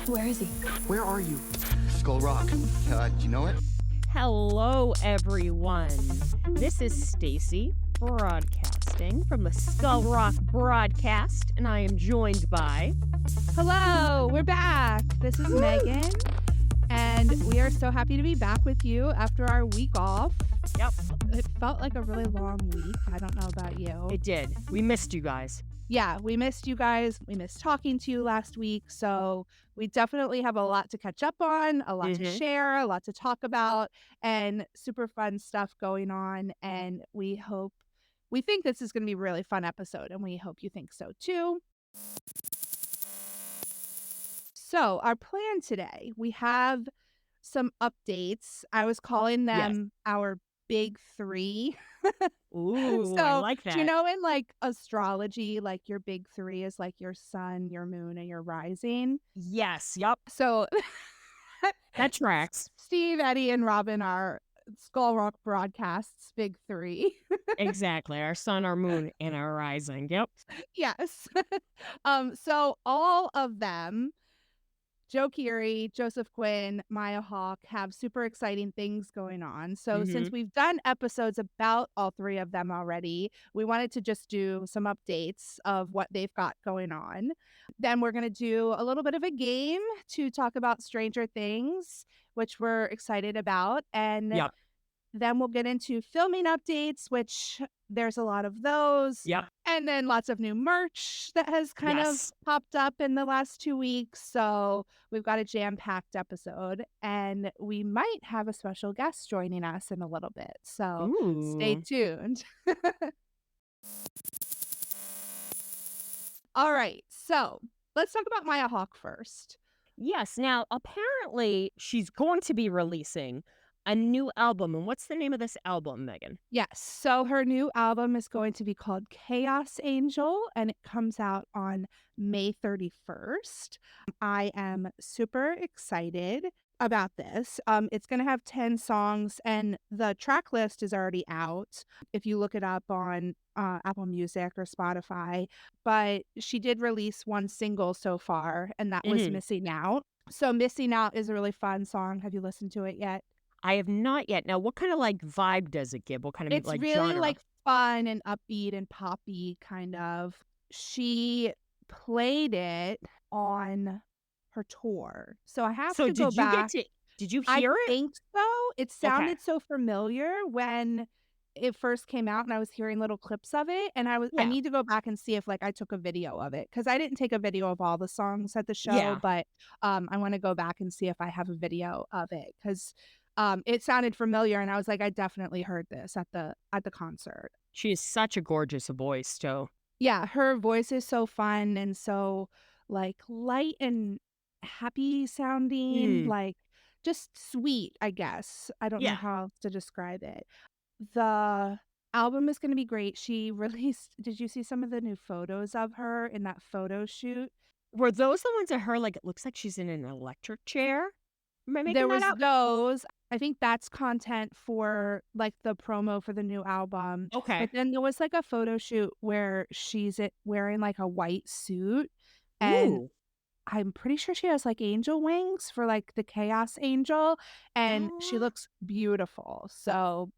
Where is he? Where are you? Skull Rock. Do you know it? Hello, everyone. This is Stacy, broadcasting from the Skull Rock broadcast, and I am joined by... Hello, we're back. This is Megan, and we are so happy to be back with you after our week off. Yep. It felt like a really long week. I don't know about you. It did. We missed you guys. Yeah, we missed you guys. We missed talking to you last week. So we definitely have a lot to catch up on, a lot to share, a lot to talk about, and super fun stuff going on. And we think this is going to be a really fun episode, and we hope you think so too. So our plan today, we have some updates. I was calling them our big three. Ooh, So, I like that. do you know in like astrology, like your big three is like your sun, your moon, and your rising? Yes, yep. So That tracks. Steve, Eddie, and Robin are Skull Rock Broadcast's big three. Exactly. Our sun, our moon, and our rising. Yep. Yes. So all of them, Joe Keery, Joseph Quinn, Maya Hawke, have super exciting things going on. So since we've done episodes about all three of them already, we wanted to just do some updates of what they've got going on. Then we're going to do a little bit of a game to talk about Stranger Things, which we're excited about. And Yep. then we'll get into filming updates, which there's a lot of those. Yep. And then lots of new merch that has kind of popped up in the last 2 weeks. So we've got a jam-packed episode, and we might have a special guest joining us in a little bit. So stay tuned. All right. So let's talk about Maya Hawke first. Yes. Now, apparently, she's going to be releasing a new album. And what's the name of this album, Megan? Yes. So her new album is going to be called Chaos Angel, and it comes out on May 31st. I am super excited about this. It's going to have 10 songs, and the track list is already out if you look it up on Apple Music or Spotify. But she did release one single so far, and that was Missing Out. So Missing Out is a really fun song. Have you listened to it yet? I have not yet. Now, what kind of like vibe does it give? What kind of It's like really genre? like fun and upbeat and poppy kind of. She played it on her tour. So I have to go back. Did you hear it? I think so. It sounded so familiar when it first came out, and I was hearing little clips of it, and I need to go back and see if like I took a video of it, because I didn't take a video of all the songs at the show, but I want to go back and see if I have a video of it, because it sounded familiar, and I was like, I definitely heard this at the concert. She is such a gorgeous voice, too. Yeah, her voice is so fun and so like light and happy sounding, like just sweet, I guess. I don't know how else to describe it. The album is going to be great. She released, did you see some of the new photos of her in that photo shoot? Were those the ones of her, like, it looks like she's in an electric chair? Am I making There that was up? those. I think that's content for like the promo for the new album. Okay. But then there was like a photo shoot where she's wearing like a white suit, and I'm pretty sure she has like angel wings for like the Chaos Angel, and she looks beautiful. So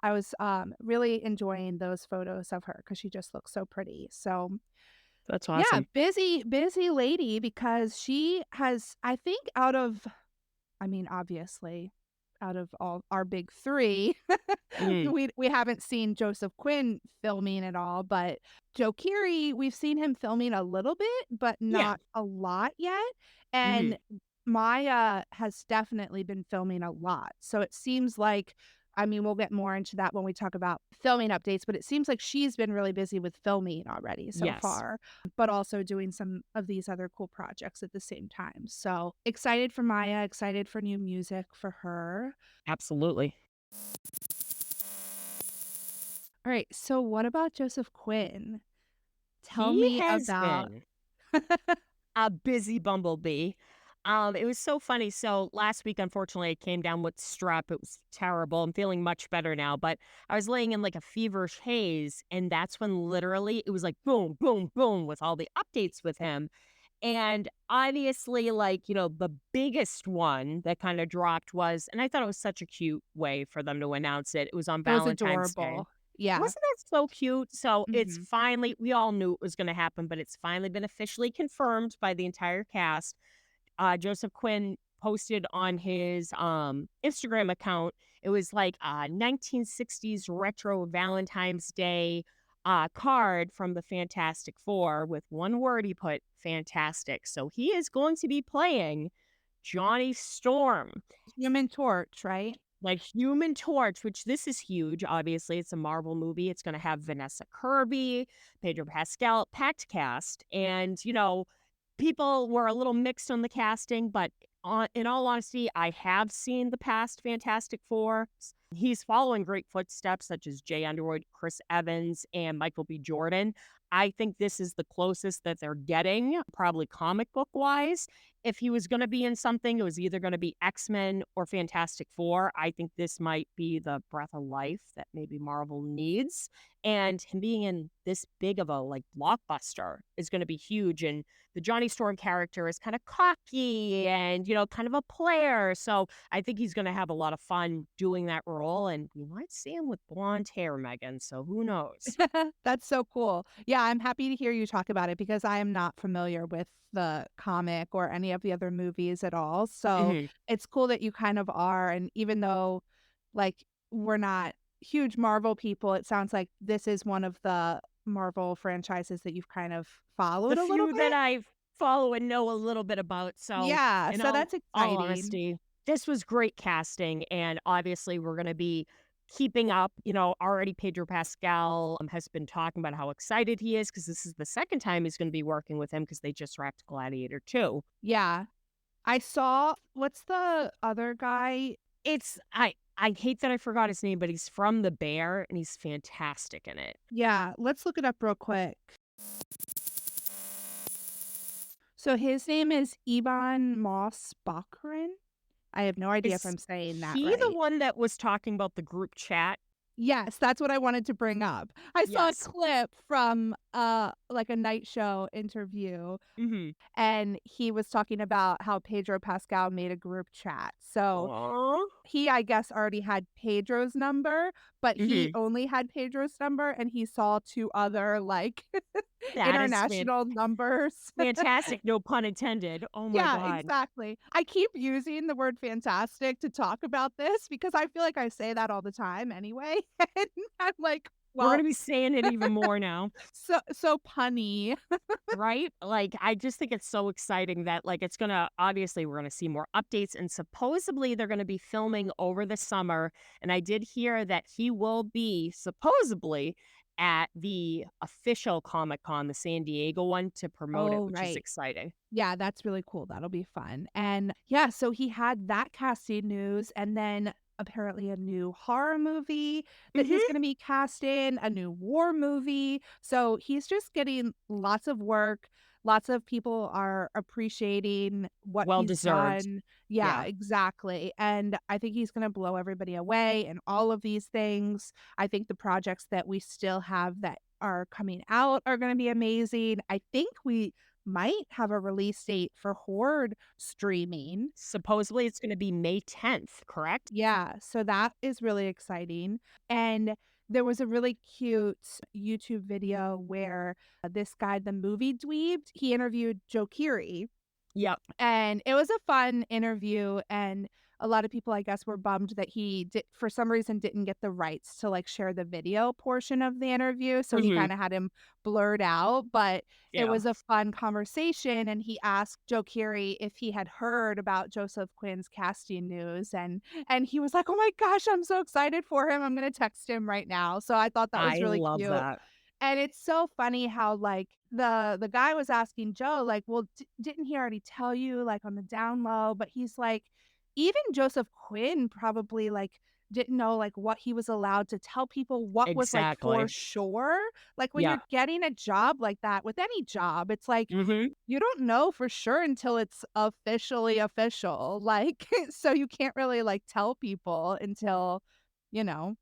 I was really enjoying those photos of her because she just looks so pretty. So that's awesome. Yeah, busy lady, because she has, I think obviously, out of all our big three, we haven't seen Joseph Quinn filming at all, but Joe Keery, we've seen him filming a little bit, but not a lot yet. And Maya has definitely been filming a lot. So it seems like, we'll get more into that when we talk about filming updates, but it seems like she's been really busy with filming already so far, but also doing some of these other cool projects at the same time. So excited for Maya, excited for new music for her. Absolutely. All right. So what about Joseph Quinn? Tell me about. Been a busy bumblebee. It was so funny. So last week, unfortunately, I came down with strep. It was terrible. I'm feeling much better now, but I was laying in like a feverish haze, and that's when literally it was like boom, boom, boom with all the updates with him. And obviously, like, the biggest one that kind of dropped was, and I thought it was such a cute way for them to announce it. It was on It was Valentine's Day. adorable. Yeah. Wasn't that so cute? So it's Mhm. finally, we all knew it was going to happen, but it's finally been officially confirmed by the entire cast. Joseph Quinn posted on his Instagram account. It was like a 1960s retro Valentine's Day card from the Fantastic Four with one word he put fantastic. So he is going to be playing Johnny Storm, Human Torch, right? like Human Torch, which this is huge. Obviously, it's a Marvel movie. It's going to have Vanessa Kirby, Pedro Pascal, packed cast. And, people were a little mixed on the casting, but in all honesty, I have seen the past Fantastic Four. He's following great footsteps, such as Jay Underwood, Chris Evans, and Michael B. Jordan. I think this is the closest that they're getting, probably comic book wise. If he was going to be in something, it was either going to be X-Men or Fantastic Four. I think this might be the breath of life that maybe Marvel needs. And him being in this big of a like blockbuster is going to be huge. And the Johnny Storm character is kind of cocky and, kind of a player. So I think he's going to have a lot of fun doing that role. And we might see him with blonde hair, Megan. So who knows? That's so cool. Yeah, I'm happy to hear you talk about it because I am not familiar with the comic or any of the other movies at all. So Mhm. it's cool that you kind of are. And even though, like, we're not huge Marvel people, it sounds like this is one of the Marvel franchises that you've kind of The followed a little few that bit. I follow and know a little bit about. So, Yeah, in so all that's all exciting. honesty, this was great casting, and obviously we're going to be keeping up. Already Pedro Pascal has been talking about how excited he is because this is the second time he's going to be working with him because they just wrapped Gladiator 2. Yeah. I saw what's the other guy? I hate that I forgot his name, but he's from The Bear and he's fantastic in it. Yeah, let's look it up real quick. So his name is Iban Moss Bachran. I have no idea if Is I'm saying that he the right. one that was talking about the group chat? Yes, that's what I wanted to bring up. I saw a Yes. clip from like a night show interview Mhm. and he was talking about how Pedro Pascal made a group chat. So Aw. he, I guess, already had Pedro's number, but he Mhm. only had Pedro's number and he saw two other like That is international numbers. fantastic, no pun intended. Oh my Yeah, god. exactly. I keep using the word fantastic to talk about this because I feel like I say that all the time anyway. And I'm like, We're well, gonna be saying it even more now, so punny. right? Like, I just think it's so exciting that, like, it's gonna obviously, we're gonna see more updates, and supposedly they're gonna be filming over the summer, and I did hear that he will be supposedly at the official Comic-Con, the San Diego one, to promote it, Oh, which is right. exciting. Yeah, that's really cool. That'll be fun. And yeah, so he had that casting news and then apparently a new horror movie that he's Mhm. going to be cast in, a new war movie. So he's just getting lots of work. Lots of people are appreciating what Well he's deserved. done. Yeah, Yeah. exactly. And I think he's going to blow everybody away and all of these things. I think the projects that we still have that are coming out are going to be amazing. I think we might have a release date for Horde streaming. Supposedly, it's gonna be May 10th, correct? Yeah, so that is really exciting. And there was a really cute YouTube video where this guy, the movie dweeb, he interviewed Joe Keery. Yep. And it was a fun interview, and a lot of people, I guess, were bummed that he did for some reason, didn't get the rights to, like, share the video portion of the interview, so he Mhm. kinda had him blurred out, but it Yeah. was a fun conversation, and he asked Joe Keery if he had heard about Joseph Quinn's casting news, and he was like, "Oh my gosh, I'm so excited for him, I'm gonna text him right now." So I thought that was I really love cute. that. And it's so funny how, like, the guy was asking Joe, like, "Well, didn't he already tell you, like, on the down low?" But he's like, even Joseph Quinn probably, like, didn't know, like, what he was allowed to tell people, what was, like, for Exactly. sure. Like, when Yeah. you're getting a job like that with any job, it's like, Mhm. you don't know for sure until it's officially official, like, so you can't really, like, tell people until,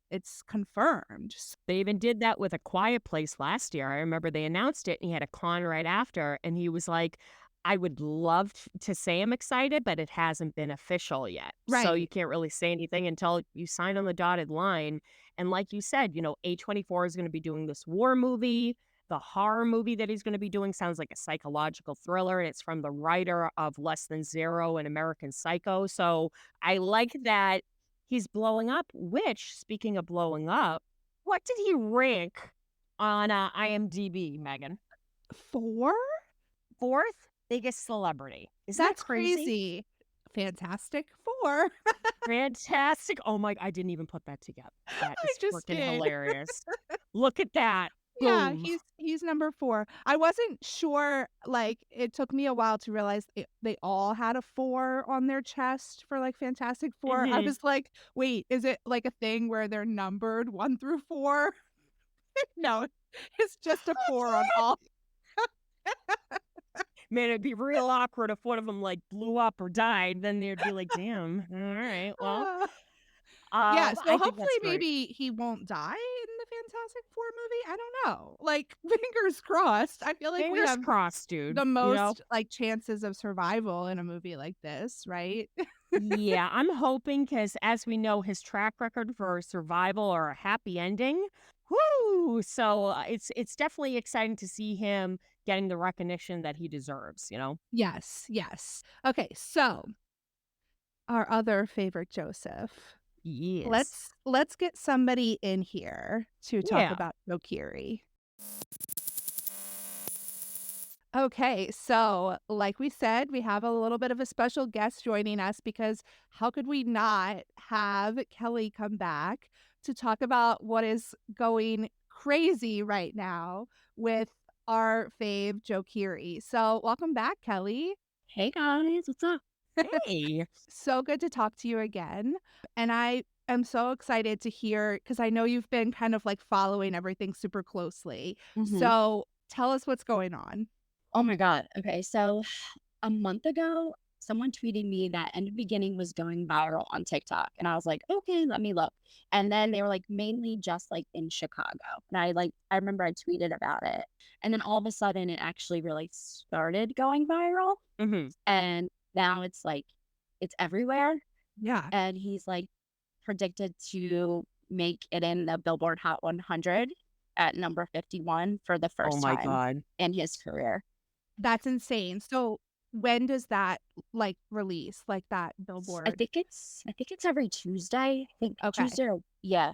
it's confirmed. They even did that with A Quiet Place last year. I remember they announced it and he had a con right after and he was like, I would love to say I'm excited, but it hasn't been official yet. So you Right. can't really say anything until you sign on the dotted line. And like you said, A24 is going to be doing this war movie. The horror movie that he's going to be doing sounds like a psychological thriller, and it's from the writer of Less Than Zero and American Psycho. So I like that he's blowing up, which, speaking of blowing up, what did he rank on IMDb, Megan? 4? Fourth biggest celebrity. Isn't that That's crazy? crazy. Fantastic Four. Fantastic. Oh my, I didn't even put that together. That I is just freaking did. hilarious. Look at that. Yeah, Boom. he's number 4. I wasn't sure, like, it took me a while to realize they all had a 4 on their chest for, like, Fantastic Four. I Hmm. was like, "Wait, is it, like, a thing where they're numbered 1 through 4?" No, it's just a 4 on all. Man, it'd be real awkward if one of them like blew up or died. Then they'd be like, damn. All right. Well, Uh, yeah, so I think hopefully that's great. maybe he won't die in the Fantastic Four movie, I don't know. Like, fingers crossed. I feel like we Fingers have crossed, dude. the most, like, chances of survival in a movie like this, right? Yeah, I'm hoping because as we know, his track record for survival or a happy ending, whoo! So it's definitely exciting to see him getting the recognition that he deserves. Yes, yes. Okay, so our other favorite Joseph. Yes. Let's get somebody in here to talk Yeah. about Joe Keery. Okay, so like we said, we have a little bit of a special guest joining us because how could we not have Kelly come back to talk about what is going crazy right now with our fave Joe Keery. So welcome back, Kelly. Hey guys, what's up? Hey. So good to talk to you again. And I am so excited to hear because I know you've been kind of like following everything super closely. hmm So tell us what's going on. Oh my God. Okay, so a month ago, someone tweeted me that End of Beginning was going viral on TikTok, and I was like, okay, let me look. And then they were like mainly just like in Chicago, and I remember I tweeted about it, and then all of a sudden it actually really started going viral, Hmm. and now it's like it's everywhere, Yeah. and he's like predicted to make it in the Billboard Hot 100 at number 51 for the Oh first my time God. in his career. That's insane. So when does that, like, release? Like, that I Billboard? think it's every Tuesday. I think Okay. Tuesday or yeah.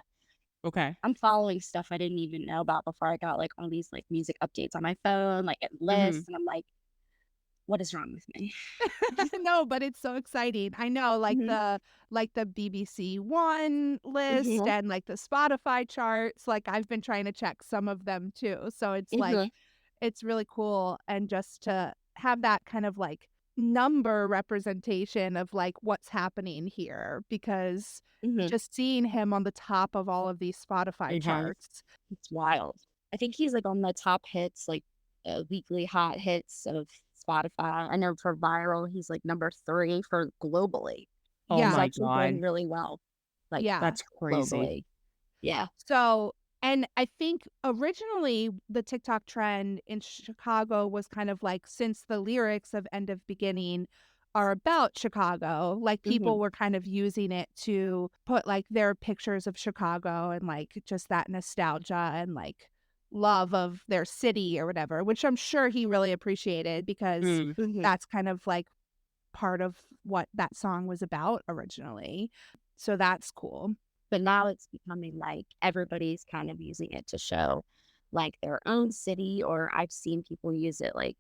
Okay. I'm following stuff I didn't even know about before I got like all these like music updates on my phone, like and Hmm. lists, and I'm like, what is wrong with me? No, but it's so exciting. I know, hmm like, the BBC One list hmm and, like, the Spotify charts, like, I've been trying to check some of them too. So it's, like, hmm it's really cool, and just to have that kind of, like, number representation of, like, what's happening here because hmm just seeing him on the top of all of these Spotify Okay. charts. It's wild. I think he's like on the top hits, like weekly hot hits of Spotify. I know for viral, he's like number 3 for globally. Oh He's Yeah, my actually doing God. really well, like yeah. That's crazy. globally. Yeah. So and I think originally the TikTok trend in Chicago was kind of like since the lyrics of End of Beginning are about Chicago, like hmm people were kind of using it to put like their pictures of Chicago and like just that nostalgia and like love of their city or whatever, which I'm sure he really appreciated because Mm. hmm that's kind of like part of what that song was about originally. So that's cool. But now it's becoming like everybody's kind of using it to show like their own city, or I've seen people use it like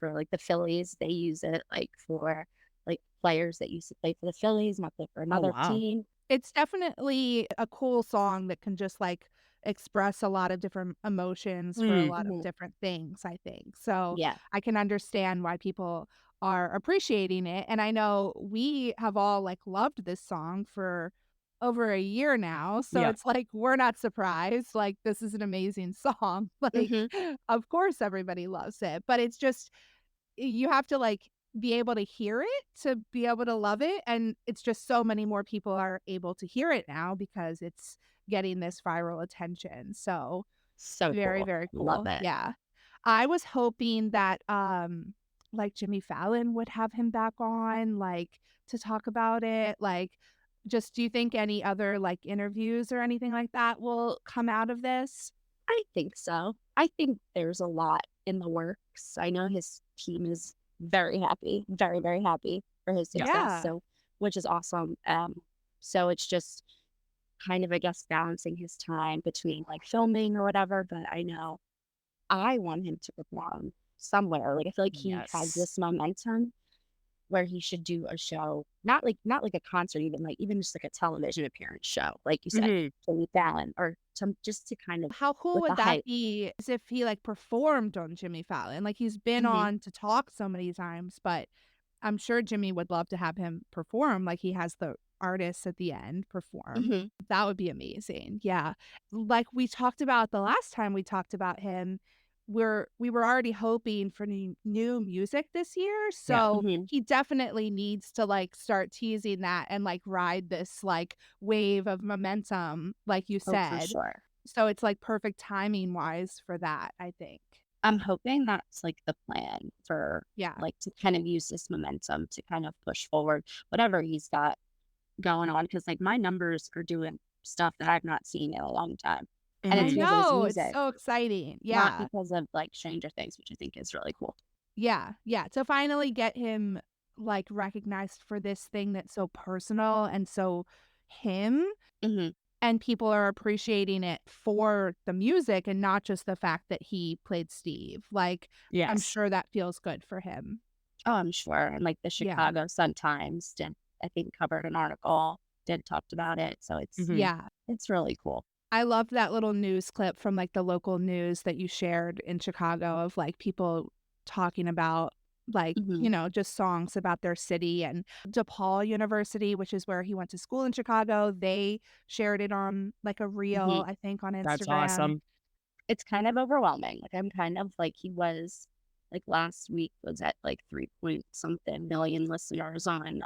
for like the Phillies. They use it like for like players that used to play for the Phillies, might play for Oh another wow. team. It's definitely a cool song that can just, like, express a lot of different emotions for a Mm. lot of hmm different things, I think. So, Yeah. I can understand why people are appreciating it, and I know we have all, like, loved this song for over a year now, so Yeah. it's like, we're not surprised, like, this is an amazing song, like, hmm of course everybody loves it, but it's just you have to, like, be able to hear it to be able to love it, and it's just so many more people are able to hear it now because it's getting this viral attention, so So very, cool. very Love cool, it. yeah. I was hoping that, like Jimmy Fallon would have him back on, like to talk about it? Like, just do you think any other like interviews or anything like that will come out of this? I think so. I think there's a lot in the works. I know his team is very happy, very, very happy for his Yeah. success. Yeah. So, which is awesome. So it's just kind of, I guess, balancing his time between like filming or whatever. But I know I want him to perform somewhere. Like I feel like he has Yes. this momentum where he should do a show, not like a concert, even just like a television appearance show, like you said, Hmm. Jimmy Fallon, or some just to kind of How cool with the would that hype. be as if he like performed on Jimmy Fallon? Like he's been Hmm. on to talk so many times, but I'm sure Jimmy would love to have him perform like he has the artists at the end perform. Hmm. That would be amazing. Yeah. Like we talked about the last time we talked about him, we were already hoping for new music this year. Yeah. So Hmm. he definitely needs to like start teasing that and like ride this like wave of momentum, like you Oh, for said. sure. So it's like perfect timing wise for that, I think. I'm hoping that's like the plan for Yeah. like to kind of use this momentum to kind of push forward whatever he's got going on. Cause like my numbers are doing stuff that I've not seen in a long time. And I it's Hmm. because of his know. It's music, so exciting. not Yeah. because of like Stranger Things, which I think is really cool. Yeah. Yeah. To finally get him like recognized for this thing that's so personal and so him, Hmm. and people are appreciating it for the music and not just the fact that he played Steve. Like, I'm Yes. sure that feels good for him. Oh, I'm sure. And like the Yeah. Chicago Sun-Times did, I think, covered an article, did talked about it. So Hmm. Yeah. it's really cool. I loved that little news clip from like the local news that you shared in Chicago of like people talking about like, Hmm. just songs about their city. And DePaul University, which is where he went to school in Chicago, they shared it on like a Hmm. reel, I think, on That's Instagram. awesome. It's kind of overwhelming. Like I'm kind of like he was like last week was at like 3 point something million listeners on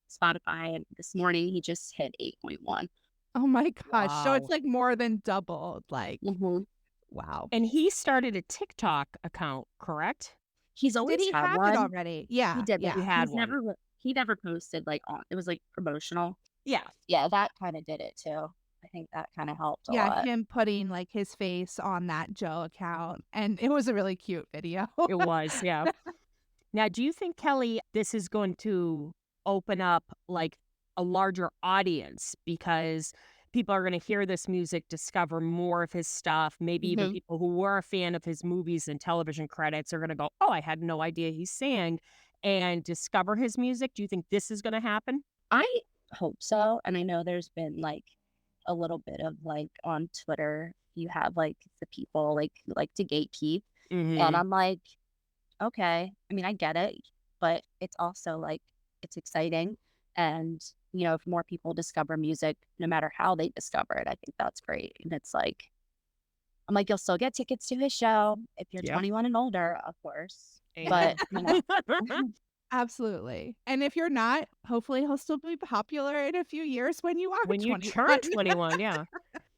Spotify, and this morning he just hit 8.1. Oh my gosh. So it's Wow. like more than doubled. Like, Hmm. wow. And he started a TikTok account, correct? He's Did always he had have it one. already? He Yeah. did, but He Yeah. had one. he never posted like on. It was like promotional. Yeah. Yeah, that kind of did it too. I think that kind of helped a Yeah. lot. Him putting like his face on that Joe account. And it was a really cute video. It was. Yeah. Now, do you think, Kelly, this is going to open up like a larger audience because people are going to hear this music, discover more of his stuff? Maybe even Hmm. people who were a fan of his movies and television credits are going to go, oh, I had no idea he sang, and discover his music. Do you think this is going to happen? I hope so. And I know there's been like a little bit of like on Twitter, you have like the people like to gatekeep. And Hmm. I'm like, okay. I mean, I get it, but it's also like it's exciting. And if more people discover music, no matter how they discover it, I think that's great. And it's like I'm like, you'll still get tickets to his show if you're Yep. 21 and older, of course. But Amen. Absolutely. And if you're not, hopefully he'll still be popular in a few years when you are When you 21. turn 21, yeah.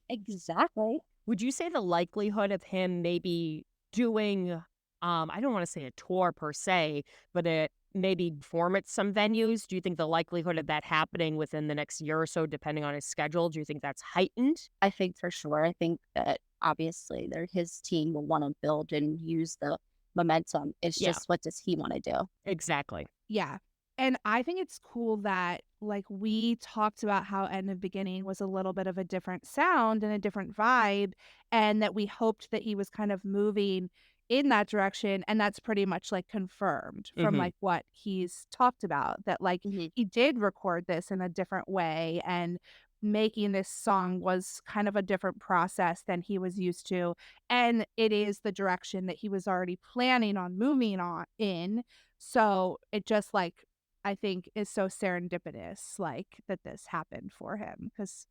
exactly. Would you say the likelihood of him maybe doing, I don't want to say a tour per se, but it maybe perform at some venues? Do you think the likelihood of that happening within the next year or so, depending on his schedule, do you think that's heightened? I think for sure. I think that obviously his team will want to build and use the momentum. It's Yeah, just what does he want to do? exactly. Yeah. And I think it's cool that like we talked about how End of Beginning was a little bit of a different sound and a different vibe, and that we hoped that he was kind of moving in that direction, and that's pretty much like confirmed from Hmm. like what he's talked about, that like Hmm. he did record this in a different way, and making this song was kind of a different process than he was used to, and it is the direction that he was already planning on moving on in. So it just like I think is so serendipitous, like that this happened for him because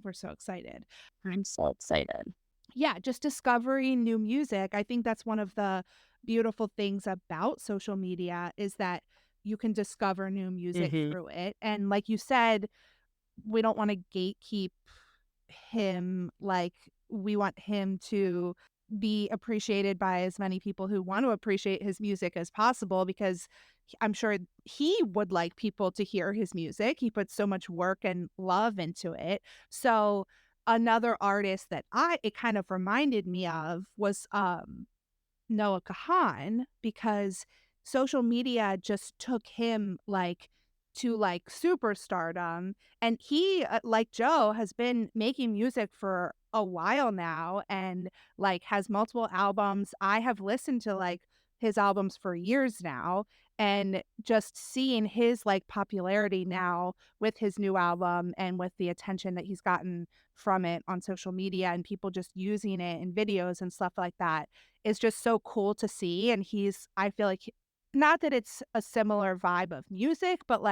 we're so excited. I'm so excited. Yeah, just discovering new music. I think that's one of the beautiful things about social media is that you can discover new music Hmm. through it. And like you said, we don't want to gatekeep him. Like we want him to be appreciated by as many people who want to appreciate his music as possible, because I'm sure he would like people to hear his music. He puts so much work and love into it. So another artist that it kind of reminded me of was Noah Kahan, because social media just took him to superstardom, and he like Joe has been making music for a while now, and has multiple albums. I have listened to his albums for years now, and just seeing his popularity now with his new album and with the attention that he's gotten from it on social media and people just using it in videos and stuff like that is just so cool to see. And I feel like, not that it's a similar vibe of music, but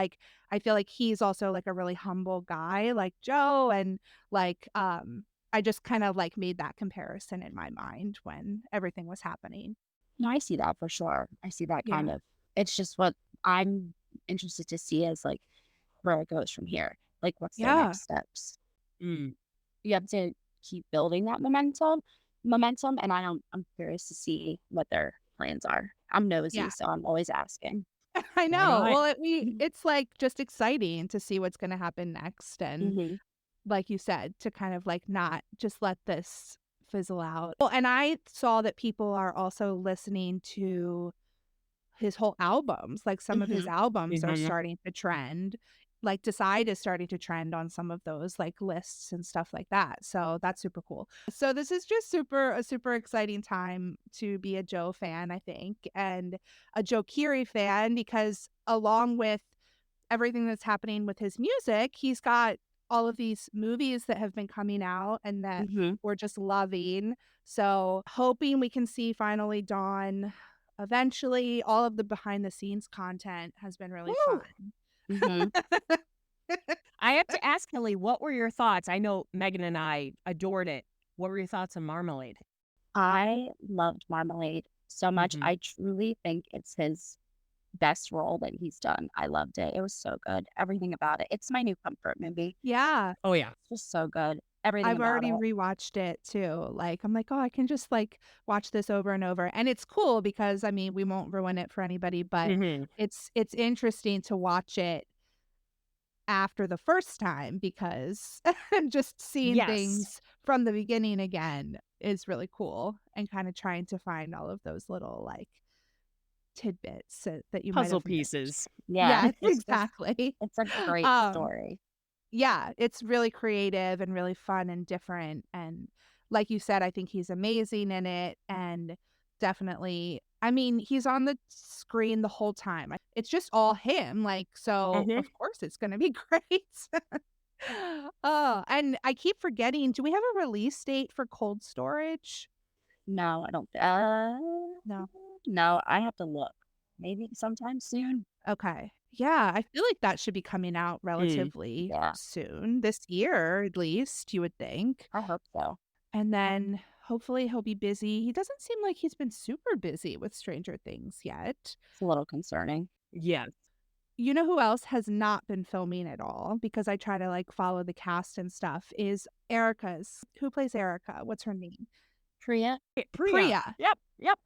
I feel like he's also a really humble guy like Joe. And I just kind of made that comparison in my mind when everything was happening. No, I see that for sure. I see that kind Yeah. of. It's just what I'm interested to see is where it goes from here. What's their Yeah. next steps? Mm. You have to keep building that momentum, and I'm curious to see what their plans are. I'm nosy, Yeah. so I'm always asking. I Why know. not? Well, it's just exciting to see what's going to happen next. And Mm-hmm. like you said, to kind of not just let this fizzle out. Well, and I saw that people are also listening to his whole albums. Some of his Mm-hmm. albums are Mhm. starting to trend. Decide is starting to trend on some of those lists and stuff like that. So that's super cool. So this is just a super exciting time to be a Joe fan, I think, and a Joe Keery fan, because along with everything that's happening with his music, he's got all of these movies that have been coming out and that Mm-hmm. we're just loving. So hoping we can see finally Dawn eventually. All of the behind the scenes content has been really Woo! fun. Mm-hmm. I have to ask, Kelly, what were your thoughts? I know Megan and I adored it. What were your thoughts on Marmalade? I loved Marmalade so much. Mhm. I truly think it's his best role that he's done. I loved it. It was so good. Everything about it. It's my new comfort movie. Yeah, Oh, yeah. It's just so good. Everything I've about already it. rewatched it too. I'm like, oh, I can just watch this over and over. And it's cool because I mean, we won't ruin it for anybody, but Mhm. it's interesting to watch it after the first time, because just seeing Yes. things from the beginning again is really cool, and kind of trying to find all of those little tidbits that you might Puzzle have missed. pieces. Yeah. Yes, It's just, exactly. it's a great Um, story. yeah, it's really creative and really fun and different. And like you said, I think he's amazing in it. And definitely, I mean, he's on the screen the whole time. It's just all him. So Mhm. of course it's going to be great. Oh, and I keep forgetting, do we have a release date for Cold Storage? No, I don't. No. No, I have to look. Maybe sometime soon. Okay. Yeah, I feel like that should be coming out Mm. relatively Yeah, soon, this year at least, you would think. I hope so. And then hopefully he'll be busy. He doesn't seem like he's been super busy with Stranger Things yet. It's a little concerning. Yes. You know who else has not been filming at all? Because I try to follow the cast and stuff, is Erica's. Who plays Erica? What's her name? Priya? Priya. Priya. Yep. Yep.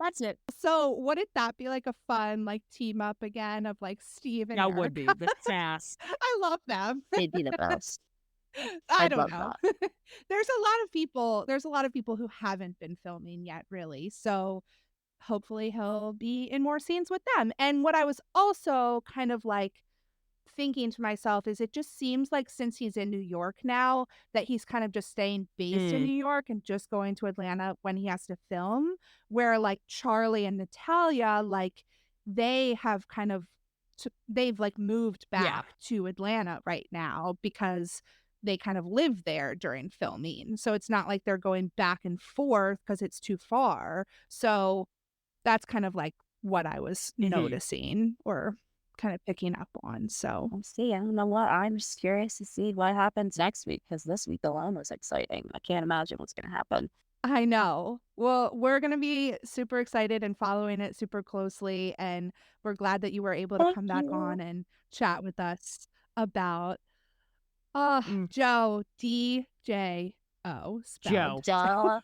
That's it. So wouldn't that be a fun team up again of Steve and That would be Erica? the sass. I love them. They'd be the best. I I'd don't love know. that. There's a lot of people who haven't been filming yet, really. So hopefully he'll be in more scenes with them. And what I was also kind of thinking to myself is, it just seems like since he's in New York now, that he's kind of just staying based in Mm. New York and just going to Atlanta when he has to film, where Charlie and Natalia, they have kind of they've moved Yeah. back to Atlanta right now because they kind of live there during filming. So it's not like they're going back and forth because it's too far. So that's kind of what I was Mhm. noticing or kind of picking up on. So We'll see. I don't know what. I'm just curious to see what happens next week because this week alone was exciting. I can't imagine what's going to happen. I know. Well, we're going to be super excited and following it super closely. And we're glad that you were able to Thank come back you. on and chat with us about Mm. Joe, DJO spelled. Joe. Duh.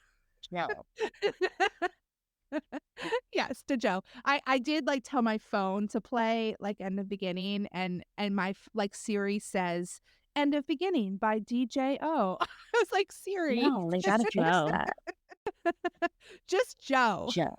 Joe. Yes, to Joe. I did like tell my phone to play like end of beginning, and my like Siri says end of beginning by DJO. I was like, Siri, No, they just gotta fix Joe. that. just Joe. Joe.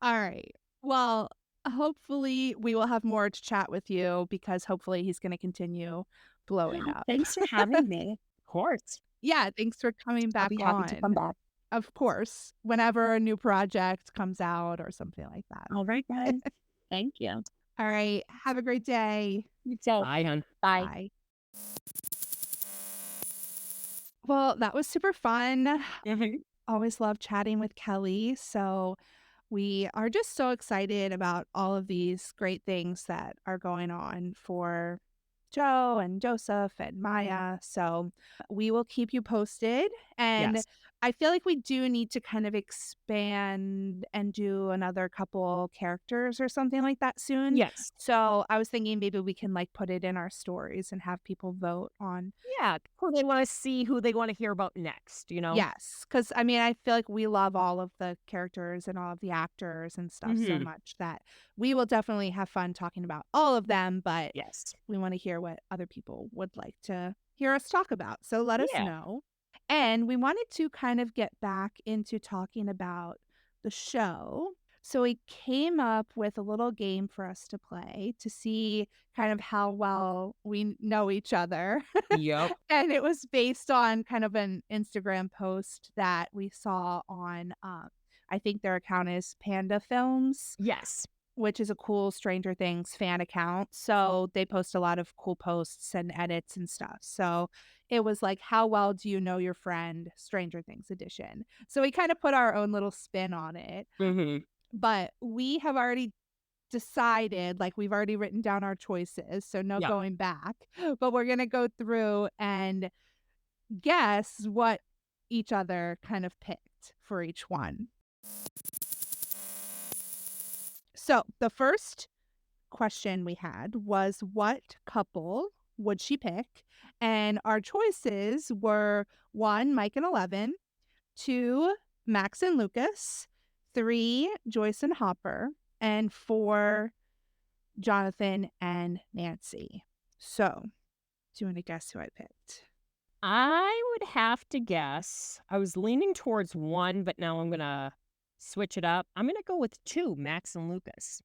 All right. Well, hopefully we will have more to chat with you, because hopefully he's going to continue blowing up. Thanks for having me. Of course. Yeah, thanks for coming I'll back be happy to come on. back. Of course, whenever a new project comes out or something like that. All right, guys. Thank you. All right. Have a great day. You too. Bye, hun. Bye. Bye. Well, that was super fun. Always love chatting with Kelly. So we are just so excited about all of these great things that are going on for Joe and Joseph and Maya. So we will keep you posted. And Yes. I feel like we do need to kind of expand and do another couple characters or something like that soon. Yes. So I was thinking maybe we can like put it in our stories and have people vote on. Yeah. Who they want to see, who they want to hear about next, you know? Yes. Because I mean, I feel like we love all of the characters and all of the actors and stuff so much that we will definitely have fun talking about all of them. But Yes. we want to hear what other people would like to hear us talk about. So let us Yeah. know. And we wanted to kind of get back into talking about the show. So we came up with a little game for us to play to see kind of how well we know each other. Yep. And it was based on kind of an Instagram post that we saw on, I think their account is Panda Films, Yes. which is a cool Stranger Things fan account. So they post a lot of cool posts and edits and stuff. So it was like, how well do you know your friend, Stranger Things edition? So we kind of put our own little spin on it. But we have already decided, like we've already written down our choices. So no Yeah. going back. But we're going to go through and guess what each other kind of picked for each one. So the first question we had was, what couple would she pick? And our choices were 1, Mike and 11, 2, Max and Lucas, 3, Joyce and Hopper, and 4, Jonathan and Nancy. So do you want to guess who I picked? I would have to guess. I was leaning towards 1, but now I'm going to switch it up. I'm going to go with 2, Max and Lucas.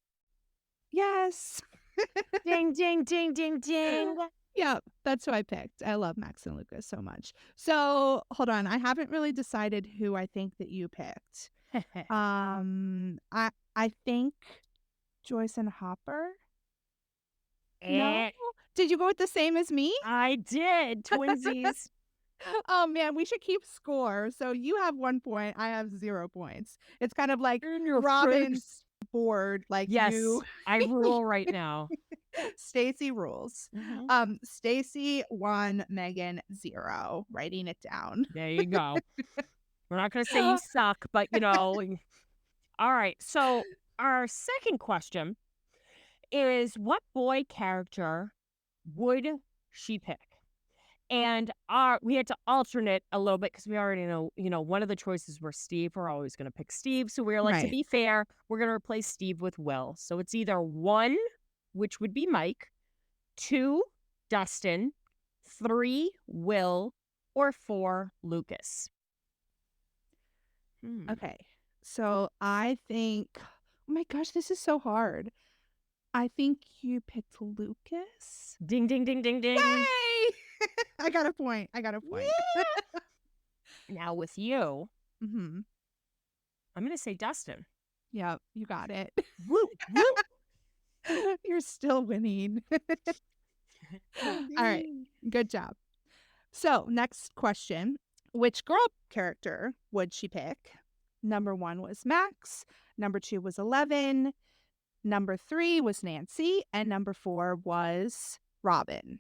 Yes. Ding, ding, ding, ding, ding. Yeah, that's who I picked. I love Max and Lucas so much. So hold on, I haven't really decided who I think that you picked. I think Joyce and Hopper. No, did you go with the same as me? I did. Twinsies. Oh man, we should keep score. So you have 1 point, I have 0 points. It's kind of like Robin's board, like Yes, you. I rule right now. Stacy rules. Stacy 1, Meghan 0. Writing it down. There you go. We're not going to say you suck, but you know. All right. So our second question is, what boy character would she pick? And we had to alternate a little bit because we already know, one of the choices were Steve. We're always going to pick Steve. So we were like, to be fair, we're going to replace Steve with Will. So it's either 1, which would be Mike, 2, Dustin, 3, Will, or 4, Lucas. Okay. So I think, oh my gosh, this is so hard. I think you picked Lucas. Ding, ding, ding, ding, ding. Yay! I got a point. Yeah. Now with you, I'm going to say Dustin. Yep, you got it. Woo, woo. You're still winning. All right, good job. So next question, which girl character would she pick? Number 1 was Max. Number 2 was 11. Number 3 was Nancy. And number 4 was Robin.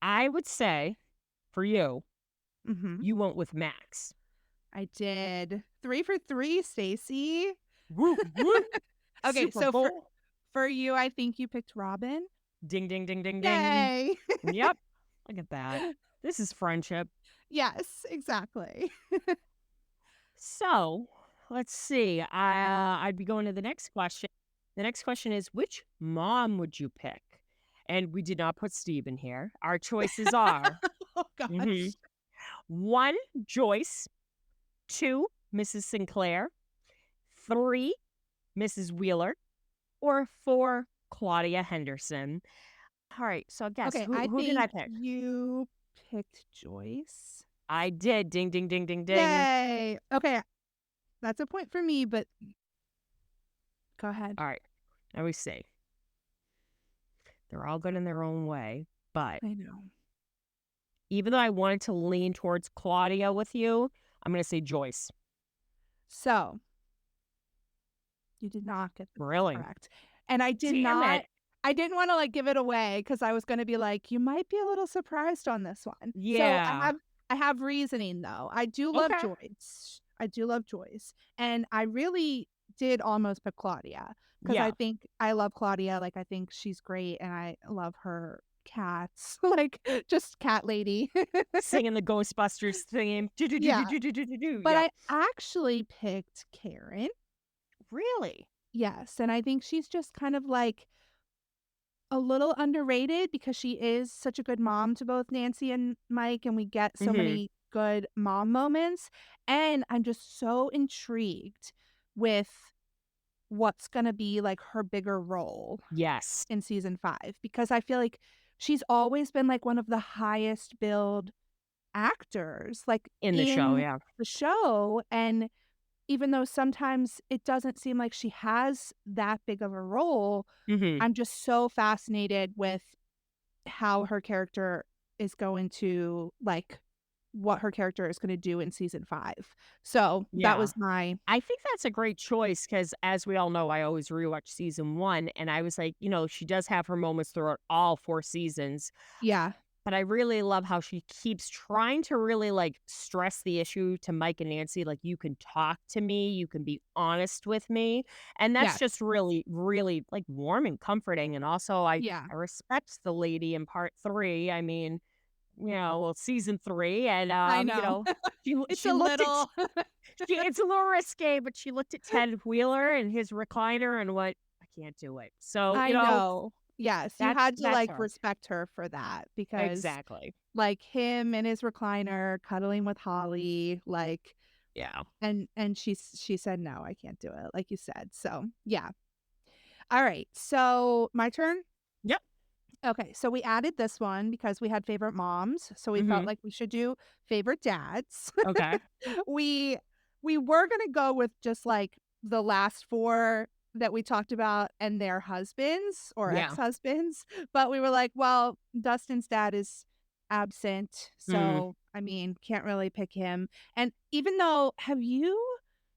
I would say for you, you went with Max. I did. 3 for 3, Stacy. Woo, woo. Okay, Super so Bowl. for you, I think you picked Robin. Ding, ding, ding, ding, ding. Yay! Yep. Look at that. This is friendship. Yes, exactly. So let's see. I'd be going to the next question. The next question is, which mom would you pick? And we did not put Steve in here. Our choices are Oh mhm, gosh. 1, Joyce, 2, Mrs. Sinclair, 3, Mrs. Wheeler, or 4, Claudia Henderson. All right. So guess Okay, who I who did I think pick? you picked Joyce. I did. Ding, ding, ding, ding, ding. Yay. Okay, that's a point for me, but go ahead. All right. Now we see. They're all good in their own way. But I know. even though I wanted to lean towards Claudia with you, I'm going to say Joyce. So, you did not get this Really? correct. And I did Damn not it. I didn't want to like give it away because I was going to be like, you might be a little surprised on this one. So Yeah. I have reasoning though. I do love Okay. Joyce. I do love Joyce. And I really did almost pick Claudia because I Yeah. think I love Claudia. Like I think she's great and I love her cats. Like just cat lady. Singing the Ghostbusters theme. Yeah. Do-do-do-do-do-do-do-do. But Yep. I actually picked Karen. Really? Yes. And I think she's just kind of like a little underrated because she is such a good mom to both Nancy and Mike, and we get so Mm-hmm. many good mom moments. And I'm just so intrigued with what's going to be like her bigger role Yes. in season 5 because I feel like she's always been like one of the highest billed actors like In the show, in yeah. the show. And even though sometimes it doesn't seem like she has that big of a role, Mm-hmm. I'm just so fascinated with how her character is going to like what her character is going to do in season 5. So that Yeah. was my I think that's a great choice because, as we all know, I always rewatch season 1, and I was like, she does have her moments throughout all 4 seasons. yeah. But I really love how she keeps trying to really like stress the issue to Mike and Nancy. Like, you can talk to me, you can be honest with me. And that's Yes. just really, really like warm and comforting. And also, Yeah. I respect the lady in part 3. I mean, well, season 3. And, I know. It's she a looked at, little it's a little risque, but she looked at Ted Wheeler and his recliner and went, I can't do it. So, I know. Yes, you had to that's like her. respect her for that because Exactly. like him in his recliner cuddling with Holly like Yeah. and she said no, I can't do it like you said. So, yeah. All right. So, my turn? Yep. Okay, so we added this one because we had favorite moms, so we felt Mm-hmm. like we should do favorite dads. Okay. we we were gonna go with just like the last 4 that we talked about and their husbands or Yeah. ex-husbands, but we were like, well, Dustin's dad is absent, Mm. so I mean, can't really pick him. And even though have you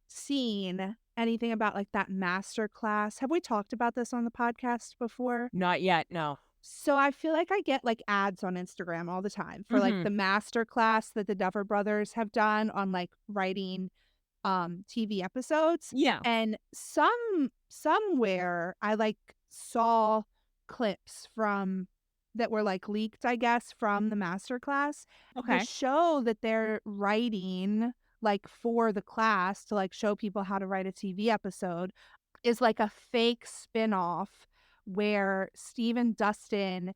seen anything about like that master class? Have we talked about this on the podcast before? Not yet, no. So I feel like I get like ads on Instagram all the time for like Mhm. the master class that the Duffer Brothers have done on like writing TV episodes. Yeah. And somewhere I like saw clips from that were like leaked, I guess, from the master class. The Okay. show that they're writing like for the class to like show people how to write a TV episode is like a fake spin-off where Steve and Dustin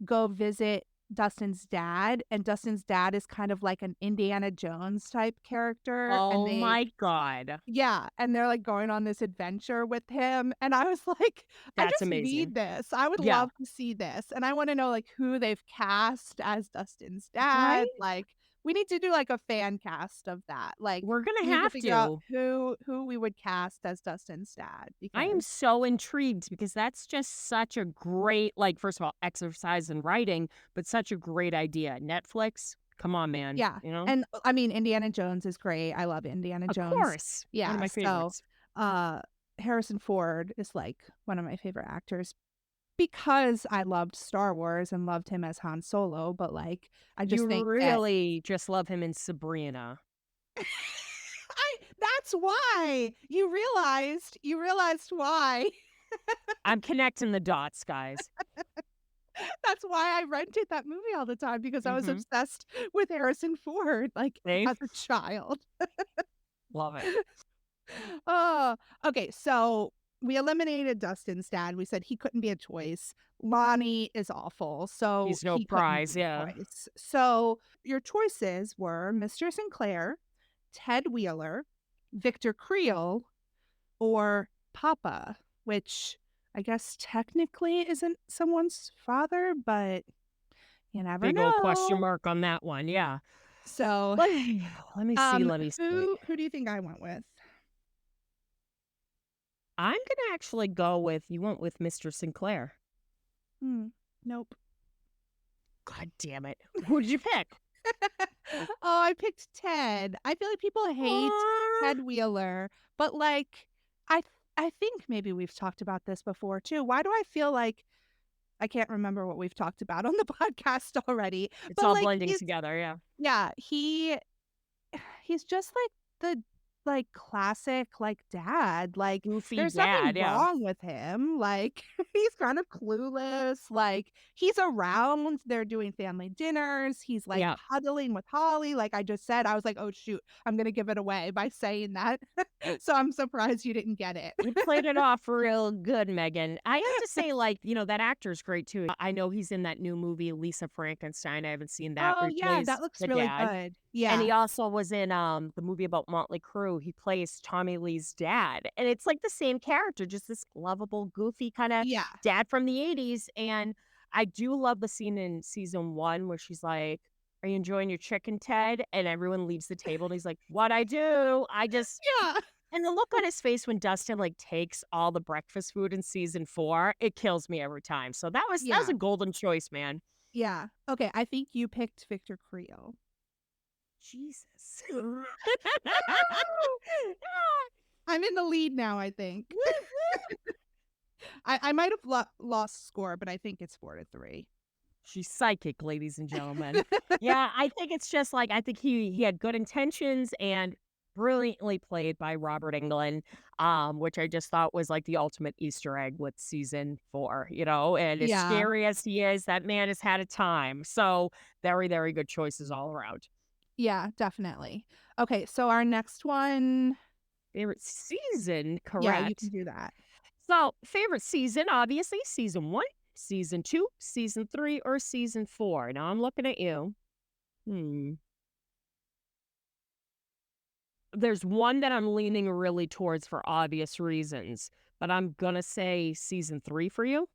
go visit Dustin's dad, and Dustin's dad is kind of like an Indiana Jones type character, and Oh my god. yeah, and they're like going on this adventure with him, and I was like, I That's just amazing. need this. I would Yeah. love to see this, and I want to know like who they've cast as Dustin's Right? dad. Like, we need to do like a fan cast of that. Like, We're we gonna need to have figure out to. who we would cast as Dustin's dad I am because so intrigued because that's just such a great, like, first of all, exercise in writing, but such a great idea. Netflix, come on, man. yeah. You know? And I mean, Indiana Jones is great. I love Indiana Of Jones. course. One of Yeah. my So, favorites. Harrison Ford is like one of my favorite actors because I loved Star Wars and loved him as Han Solo. But like, I just You think that really just love him in Sabrina. that's why you realized why. I'm connecting the dots, guys. That's why I rented that movie all the time because I was Mm-hmm. obsessed with Harrison Ford, like, See? as a child. Love it. Oh, okay, so we eliminated Dustin's dad. We said he couldn't be a choice. Lonnie is awful, so He's no he couldn't prize. be a Yeah. choice. So your choices were Mr. Sinclair, Ted Wheeler, Victor Creel, or Papa, which I guess technically isn't someone's father, but you never Big old question know. mark on that one. Yeah. So, Let, let me see. Let me see. who do you think I went with? I'm going to actually go with, you went with Mr. Sinclair. Hmm, nope. God damn it. Who did you pick? Oh, I picked Ted. I feel like people hate Aw. Ted Wheeler, but like I I think maybe we've talked about this before too. Why do I feel like I can't remember what we've talked about on the podcast already? It's But all like blending together. Yeah. yeah, he's just like the like classic like dad. Like Goofy there's nothing dad. Yeah. wrong with him. Like he's kind of clueless. Like he's around. They're doing family dinners. He's like Yeah. cuddling with Holly. Like I just said, I was like, oh shoot, I'm gonna give it away by saying that. So I'm surprised you didn't get it. You played it off real good, Megan. I have to say, like, that actor's great too. I know he's in that new movie, Lisa Frankenstein. I haven't seen that, Oh where he yeah, plays that looks the really dad. good. And Yeah. he also was in the movie about Motley Crue. He plays Tommy Lee's dad. And it's like the same character, just this lovable, goofy kind of Yeah. dad from the 80s. And I do love the scene in season 1 where she's like, "Are you enjoying your chicken, Ted?" And everyone leaves the table and he's like, "What I do? I just." Yeah. And the look on his face when Dustin like takes all the breakfast food in season 4, it kills me every time. So that was Yeah. a golden choice, man. Yeah. Okay, I think you picked Victor Creel. Jesus. I'm in the lead now, I think. I might have lost score, but I think it's 4-3. She's psychic, ladies and gentlemen. Yeah, I think it's just like, I think he had good intentions and brilliantly played by Robert Englund, which I just thought was like the ultimate Easter egg with season 4, and as Yeah. scary as he is, that man has had a time. So very, very good choices all around. Yeah, definitely. Okay, so our next one, Favorite season, yeah, you can correct. do that. So favorite season, obviously, season 1, season 2, season 3, or season 4. Now I'm looking at you. There's one that I'm leaning really towards for obvious reasons, but I'm gonna say season 3 for you.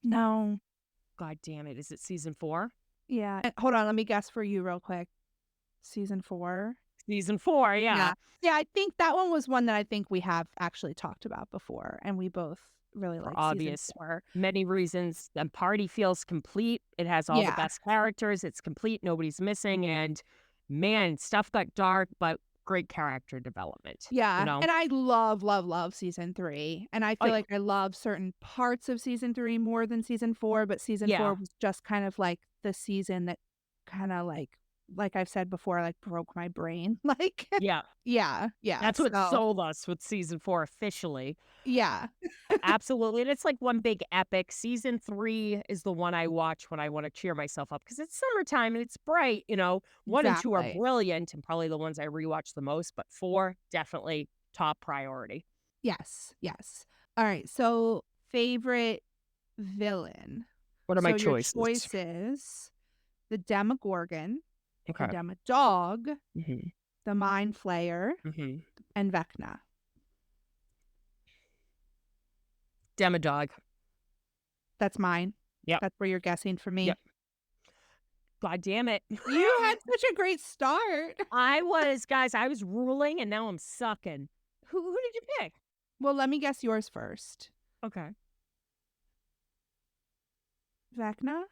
No. God damn it. Is it season 4? Yeah. Hold on, let me guess for you real quick. Season 4? Season 4, yeah. Yeah. Yeah, I think that one was one that I think we have actually talked about before, and we both really For like season obvious 4. many reasons. The party feels complete. It has all the Yeah. best characters. It's complete. Nobody's missing. And man, stuff got dark, but great character development. Yeah, and I love, love, love season 3, and I Oh, feel yeah. like I love certain parts of season 3 more than season 4, but season 4 Yeah. was just kind of like the season that kinda like I've said before, like broke my brain. Like Yeah. yeah, That's what so sold us with season 4 officially. yeah. Absolutely. And it's like one big epic. Season 3 is the one I watch when I want to cheer myself up because it's summertime and it's bright. 1 and 2 are Exactly. brilliant and probably the ones I rewatch the most, but 4 definitely top priority. Yes, yes. Alright, so favorite villain. What are my So your choices? choices, the Demogorgon, the Okay. Demodog, hmm the Mind Flayer, hmm and Vecna. Demodog. That's mine. Yep. That's where you're guessing for me. Yep. God damn it. You had such a great start. I was ruling and now I'm sucking. Who did you pick? Well, let me guess yours first. Okay. Vecna?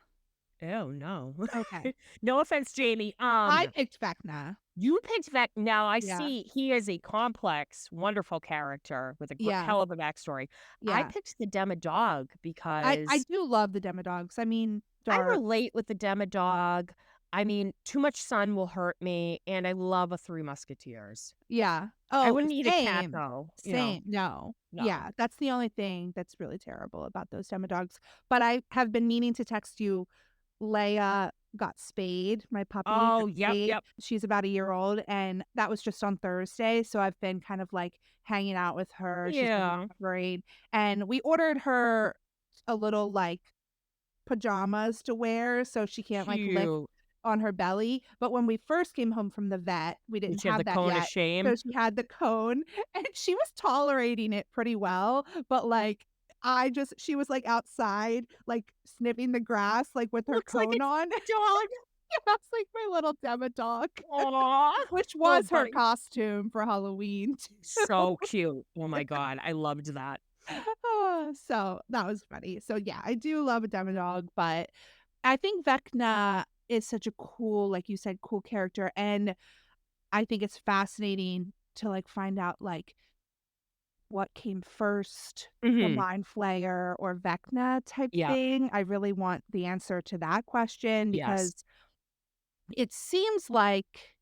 Oh, no. Okay. No offense, Jamie. I picked Vecna. You picked that. Now I Yeah. see he is a complex, wonderful character with a Yeah. hell of a backstory. I Yeah. picked the Demodog I because do love the Demodogs. I mean, I dark. relate with the Demodog. I mean, too much sun will hurt me, and I love a Three Musketeers. Yeah. I Oh, wouldn't eat a cat same. though, Same. No. no. Yeah, that's the only thing that's really terrible about those demodogs. But I have been meaning to text you. Leia got spayed. My puppy got Oh, yep, spayed. yep. She's about a year old, and that was just on Thursday. So I've been kind of like hanging out with her. She's been Yeah, recovering, and we ordered her a little like pajamas to wear so she can't like lick cute. on her belly. But when we first came home from the vet, we Did didn't she have the have that cone of yet. So shame? she had the cone and she was tolerating it pretty well. But like, she was like outside, like sniffing the grass, like with her Looks like cone on. a dog. That's like my little Dema dog, Aw, which oh, was her buddy. costume for Halloween. So cute. Oh my God, I loved that. So that was funny. So yeah, I do love a Dema dog, but I think Vecna is such a cool, like you said, cool character. And I think it's fascinating to like find out like what came first, the Mhm. Mind Flayer or Vecna type Yeah. thing. I really want the answer to that question Yes. because it seems like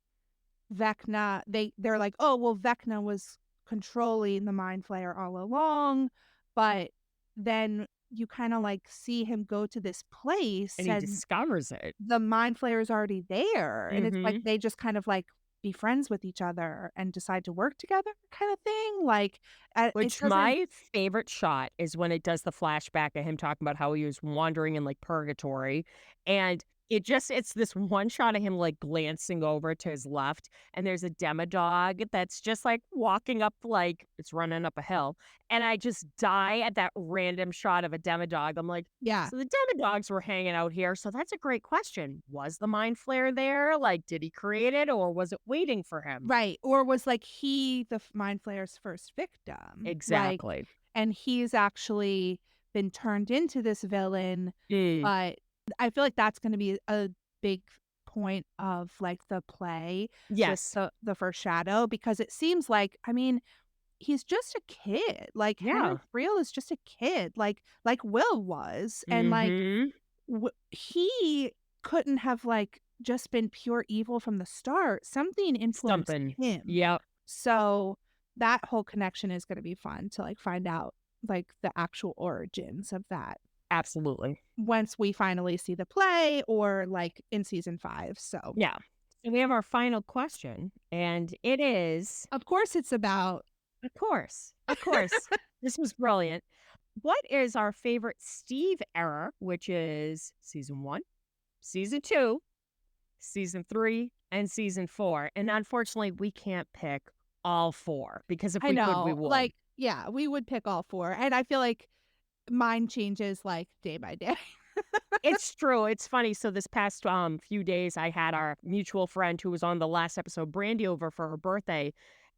Vecna, they're like, oh well, Vecna was controlling the Mind Flayer all along, but then you kind of like see him go to this place And he and discovers it. the Mind Flayer is already there, and it's like Mhm. they just kind of like be friends with each other and decide to work together kind of thing. Like it Which doesn't. my favorite shot is when it does the flashback of him talking about how he was wandering in like purgatory. And it's this one shot of him like glancing over to his left. And there's a demodog that's just like walking up, like it's running up a hill. And I just die at that random shot of a demodog. I'm like, Yeah. so the demodogs were hanging out here. So that's a great question. Was the mind flare there? Like, did he create it or was it waiting for him? Right. Or was like he the Mind Flayer's first victim? Like, Exactly. and he's actually been turned into this villain, Mm. but I feel like that's going to be a big point of like the play with Yes. the first shadow because it seems like, I mean, he's just a kid. Like Henry Yeah. Friel is just a kid, like Will was, and like Mhm. he couldn't have like just been pure evil from the start. Something influenced Something. him. Yep. So that whole connection is going to be fun to like find out like the actual origins of that Absolutely. once we finally see the play or like in season 5. So Yeah. So we have our final question, and it is, of course it's about of course, this was brilliant. What is our favorite Steve era, which is season 1, season 2, season 3, and season 4? And unfortunately, we can't pick all 4 because if I we could, we know, would. like yeah, we would pick all 4 and I feel like mine changes like day by day. It's true. It's funny. So this past few days, I had our mutual friend who was on the last episode, Brandy, over for her birthday,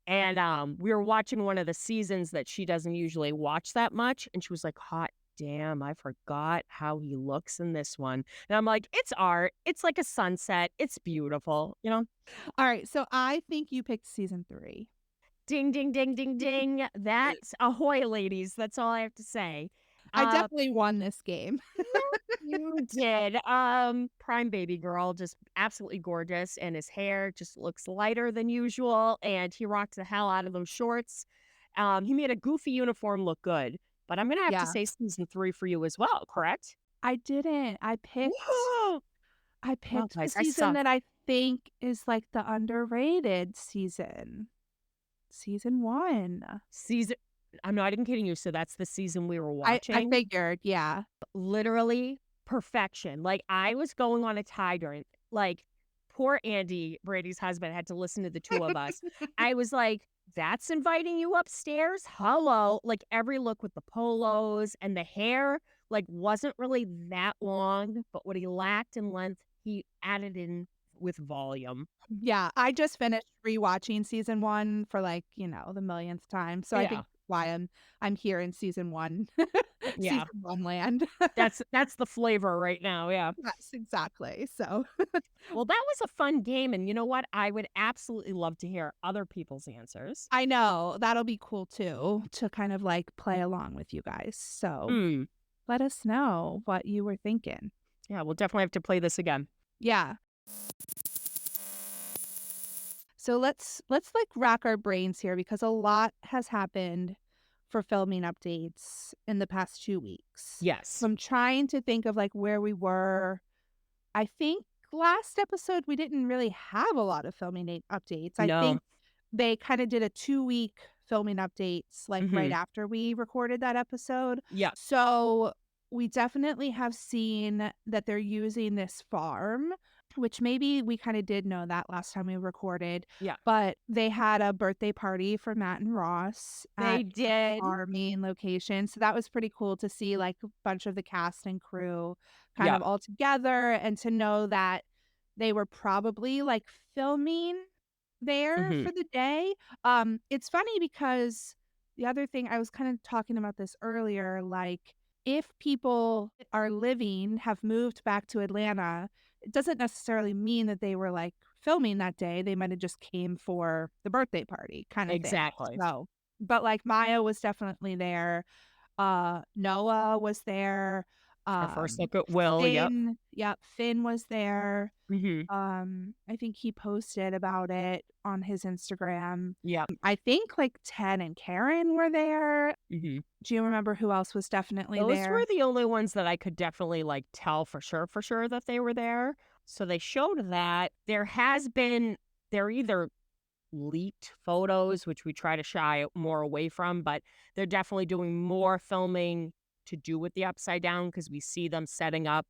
and we were watching one of the seasons that she doesn't usually watch that much, and she was like, "Hot damn, I forgot how he looks in this one." And I'm like, "It's art. It's like a sunset. It's beautiful, you know." All right, so I think you picked season 3. Ding, ding, ding, ding, ding. That's ahoy, ladies. That's all I have to say. I Uh, definitely won this game. You did. Prime baby girl, just absolutely gorgeous, and his hair just looks lighter than usual, and he rocked the hell out of those shorts. He made a goofy uniform look good, but I'm gonna have to Yeah. say season 3 for you as well, correct? I didn't. Whoa! I Well, picked the guys, I season suck. that I think is like the underrated season. Season 1. Season I'm not even kidding you. So that's the season we were I watching. figured, yeah. Literally perfection. Like, I was going on a tyrant. Like, poor Andy, Brady's husband, had to listen to the 2 of us. I was like, "That's inviting you upstairs? Hello." Like, every look with the polos and the hair, like, wasn't really that long, but what he lacked in length, he added in with volume. Yeah, I just finished rewatching season 1 for like, the millionth time. So I Yeah. think why I'm here in season 1. Yeah. Season 1 land. That's the flavor right now, yeah. Yes, exactly. So Well, that was a fun game, and you know what? I would absolutely love to hear other people's answers. I know that'll be cool too to kind of like play along with you guys. So Mm. let us know what you were thinking. Yeah, we'll definitely have to play this again. Yeah. So let's like rack our brains here because a lot has happened for filming updates in the past 2 weeks. So Yes. I'm trying to think of like where we were. I think last episode we didn't really have a lot of filming updates. I No. think they kind of did a 2-week filming updates like right Mm-hmm. after we recorded that episode. Yeah. So we definitely have seen that they're using this farm, which maybe we kind of did know that last time we recorded, Yeah. but they had a birthday party for Matt and Ross They at did. our main location. So that was pretty cool to see like a bunch of the cast and crew kind Yeah. of all together and to know that they were probably like filming there Mm-hmm. for the day. It's funny because the other thing I was kind of talking about this earlier, like if people are living, have moved back to Atlanta, it doesn't necessarily mean that they were like filming that day. They might have just came for the birthday party kind of thing. Exactly. So, but like Maya was definitely there. Noah was there. Our first look at Will. Yep. Finn was there. Mm-hmm. I think he posted about it on his Instagram. Yep. I think like Ted and Karen were there. Mm-hmm. Do you remember who else was definitely Those there? were the only ones that I could definitely like tell for sure that they were there. So they showed that they're either leaked photos, which we try to shy more away from, but they're definitely doing more filming to do with the Upside Down because we see them setting up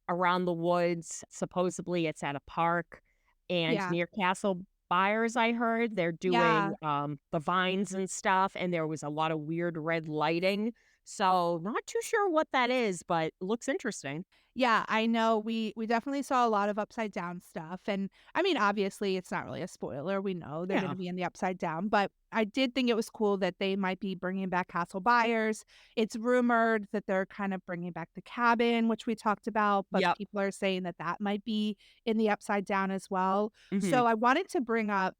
around the woods. Supposedly it's at a park and Yeah. near Castle Byers, I heard. They're doing Yeah. the vines and stuff, and there was a lot of weird red lighting. So not too sure what that is, but it looks interesting. Yeah, I know we definitely saw a lot of upside down stuff. And I mean, obviously it's not really a spoiler. We know they're going Yeah. to be in the upside down, but I did think it was cool that they might be bringing back Castle Byers. It's rumored that they're kind of bringing back the cabin, which we talked about, but Yep. people are saying that that might be in the upside down as well. Hmm. So I wanted to bring up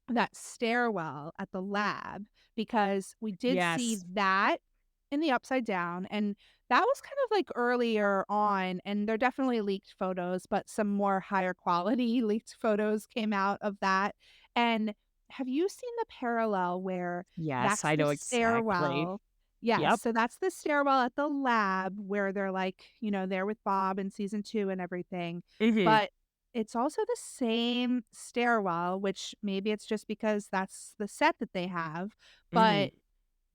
that stairwell at the lab because we did see Yes. that in the upside down, and that was kind of like earlier on, and there definitely leaked photos, but some more higher quality leaked photos came out of that. And have you seen the parallel where Yes, that's I the know exactly. stairwell? Yes, Yep. so that's the stairwell at the lab where they're like, there with Bob in season 2 and everything. Hmm. But it's also the same stairwell, which maybe it's just because that's the set that they have, Hmm. but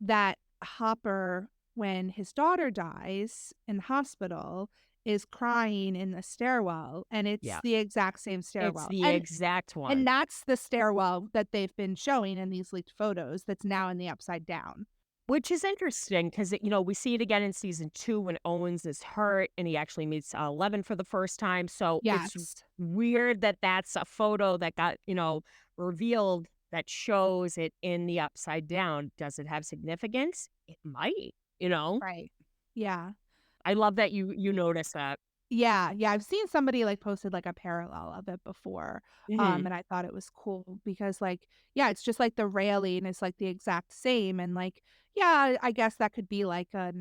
that Hopper, when his daughter dies in hospital, is crying in the stairwell, and it's Yeah. the exact same It's stairwell. the And exact and one. that's the stairwell that they've been showing in these leaked photos that's now in the upside down. Which is interesting because, we see it again in season 2 when Owens is hurt and he actually meets 11 for the first time. So it's Yes. weird that that's a photo that got, revealed that shows it in the upside down. Does it have significance? It might. Right. Yeah. I love that you notice that. Yeah, I've seen somebody, like, posted, like, a parallel of it before, Hmm. and I thought it was cool because, like, yeah, it's just, like, the railing is, like, the exact same, and, like, yeah, I guess that could be, like, a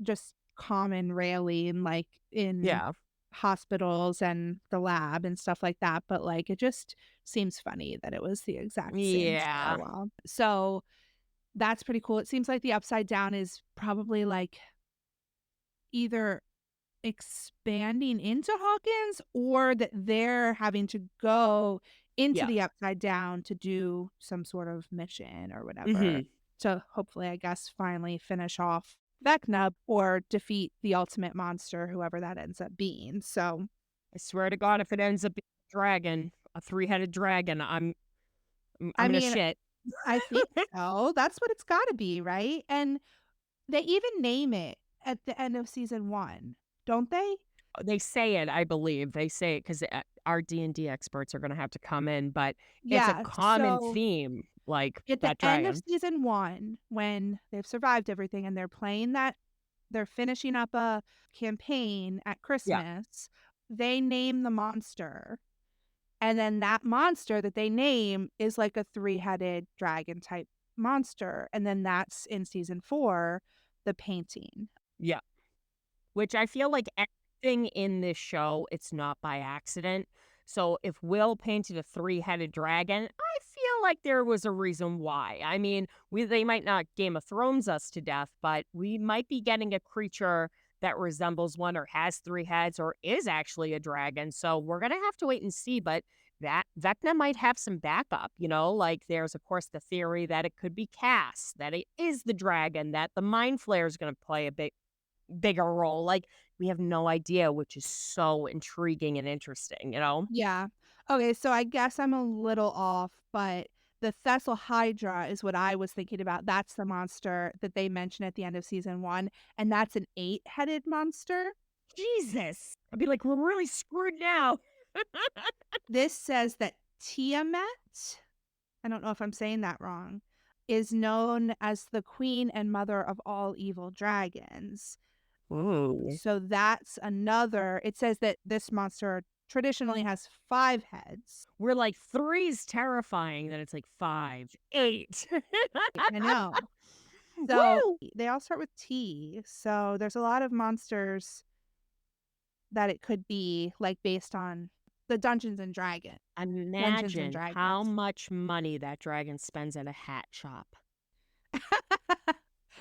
just common railing, like, in Yeah. hospitals and the lab and stuff like that, but, like, it just seems funny that it was the exact same Yeah. stairwell. So, that's pretty cool. It seems like the upside down is probably, like, either expanding into Hawkins or that they're having to go into Yeah. the upside down to do some sort of mission or whatever Hmm. to hopefully, I guess, finally finish off Vecna or defeat the ultimate monster, whoever that ends up being. So, I swear to God, if it ends up being a dragon, a three-headed dragon, I'm I gonna mean, shit. I think so. That's what it's got to be, right? And they even name it at the end of season 1, don't they? They say it, I believe. They say it because our D&D experts are going to have to come in, but it's a Yeah. common So theme, like at the that end of dragon. season 1, when they've survived everything and they're playing that they're finishing up a campaign at Yeah. Christmas, they name the monster, and then that monster that they name is like a three-headed dragon type monster, and then that's in season 4, the painting. Yeah. Which I feel like everything in this show, it's not by accident. So if Will painted a three-headed dragon, I feel like there was a reason why. I mean, they might not Game of Thrones us to death, but we might be getting a creature that resembles one or has three heads or is actually a dragon. So we're going to have to wait and see. But that Vecna might have some backup, like there's, of course, the theory that it could be Cass, that it is the dragon, that the Mind Flayer is going to play a bigger role. Like, we have no idea, which is so intriguing and interesting. Yeah. Okay, so I guess I'm a little off, but the Thessal Hydra is what I was thinking about. That's the monster that they mentioned at the end of season 1, and that's an 8-headed monster. Jesus. I'd be like, we're really screwed now. This says that Tiamat, I don't know if I'm saying that wrong, is known as the queen and mother of all evil dragons. Ooh. So that's another. It says that this monster traditionally has 5 heads. We're like, 3 is terrifying, then it's like 5, 8. I know. So Woo! they all start with T. So there's a lot of monsters that it could be, like, based on the Dungeons and Dragons. Imagine how much money that dragon spends at a hat shop.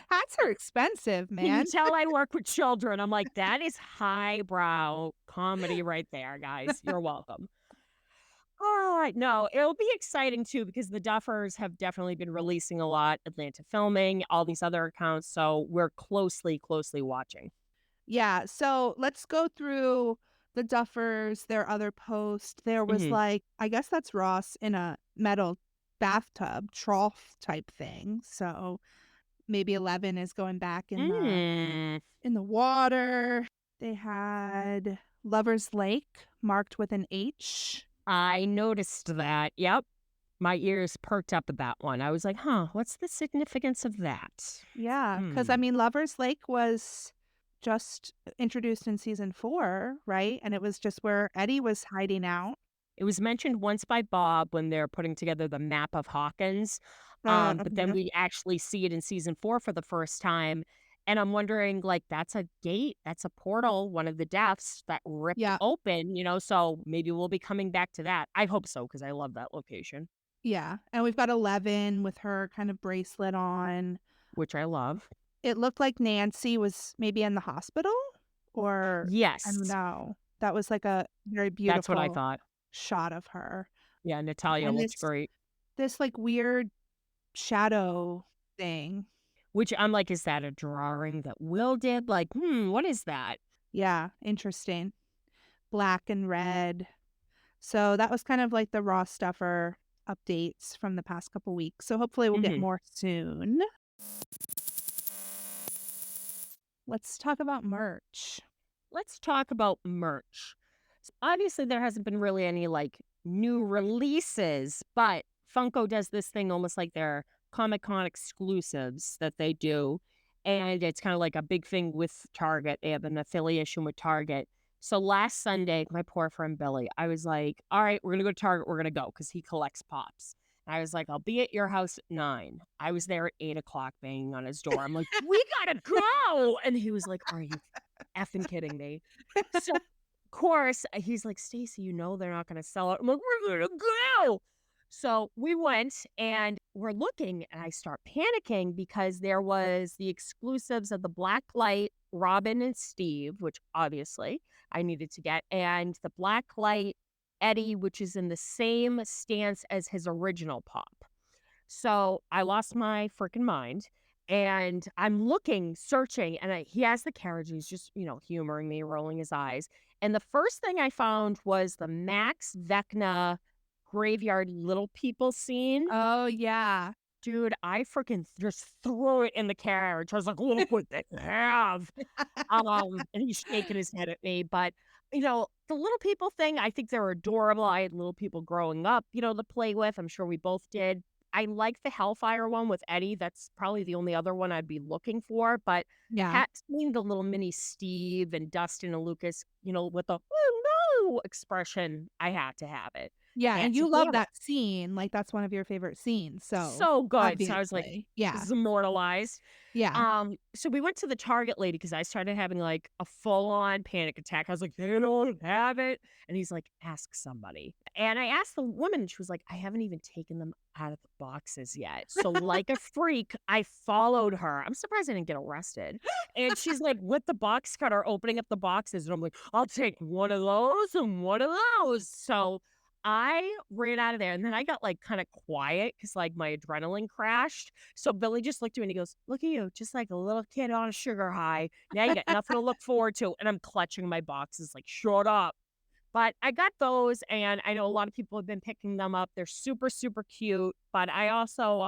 Hats are expensive, Can man. you tell I work with children? I'm like, that is highbrow comedy right there, guys. You're welcome. All right. No, it'll be exciting too because the Duffers have definitely been releasing a lot, Atlanta Filming, all these other accounts. So we're closely watching. Yeah, so let's go through the Duffers, their other post. There was I guess that's Ross in a metal bathtub, trough type thing. So maybe 11 is going back in the water. They had Lover's Lake marked with an H. I noticed that. Yep. My ears perked up at that one. I was like, what's the significance of that? Yeah, because I mean, Lover's Lake was just introduced in season 4, right? And it was just where Eddie was hiding out. It was mentioned once by Bob when they're putting together the map of Hawkins. But then we actually see it in season 4 for the first time. And I'm wondering, like, that's a gate, that's a portal, one of the deaths that ripped open, so maybe we'll be coming back to that. I hope so, because I love that location. Yeah. And we've got 11 with her kind of bracelet on. Which I love. It looked like Nancy was maybe in the hospital or yes. I don't know. That was like a very beautiful That's what I thought. Shot of her. Yeah, Natalia looks great. This like weird shadow thing. Which I'm like, is that a drawing that Will did? Like, what is that? Yeah, interesting. Black and red. So that was kind of like the Raw Stuffer updates from the past couple weeks. So hopefully we'll get more soon. Let's talk about merch. So obviously there hasn't been really any like new releases, but Funko does this thing almost like their Comic-Con exclusives that they do. And it's kind of like a big thing with Target. They have an affiliation with Target. So last Sunday, my poor friend Billy, I was like, all right, we're going to go to Target. We're going to go because he collects Pops. And I was like, I'll be at your house at 9. I was there at 8 o'clock banging on his door. I'm like, we got to go. And he was like, are you effing kidding me? So, of course, he's like, Stacy, they're not going to sell it. I'm like, we're going to go. So we went and we're looking and I start panicking because there was the exclusives of the Blacklight Robin and Steve, which obviously I needed to get, and the Blacklight Eddie, which is in the same stance as his original Pop. So I lost my freaking mind and I'm looking, searching, and he has the carriage. He's just, humoring me, rolling his eyes. And the first thing I found was the Max Vecna graveyard little people scene. Oh, yeah. Dude, I freaking just threw it in the carriage. I was like, look what they have. And he's shaking his head at me. But, the little people thing, I think they're adorable. I had little people growing up, to play with. I'm sure we both did. I like the Hellfire one with Eddie. That's probably the only other one I'd be looking for. But seeing the little mini Steve and Dustin and Lucas, with the, oh no expression, I had to have it. Yeah, and That's you love adorable. that scene, like, that's one of your favorite scenes, so So good. So I was like, obviously. this Yeah, is immortalized. yeah. So we went to the Target lady because I started having like a full-on panic attack. I was like, they don't have it. And he's like, ask somebody. And I asked the woman, and she was like, I haven't even taken them out of the boxes yet. So, like a freak, I followed her. I'm surprised I didn't get arrested. And she's like, with the box cutter, opening up the boxes. And I'm like, I'll take one of those and one of those. So I ran out of there, and then I got like kind of quiet because like my adrenaline crashed. So Billy just looked at me and he goes, look at you, just like a little kid on a sugar high. Now you got nothing to look forward to. And I'm clutching my boxes like, shut up. But I got those, and I know a lot of people have been picking them up. They're super, super cute. But I also,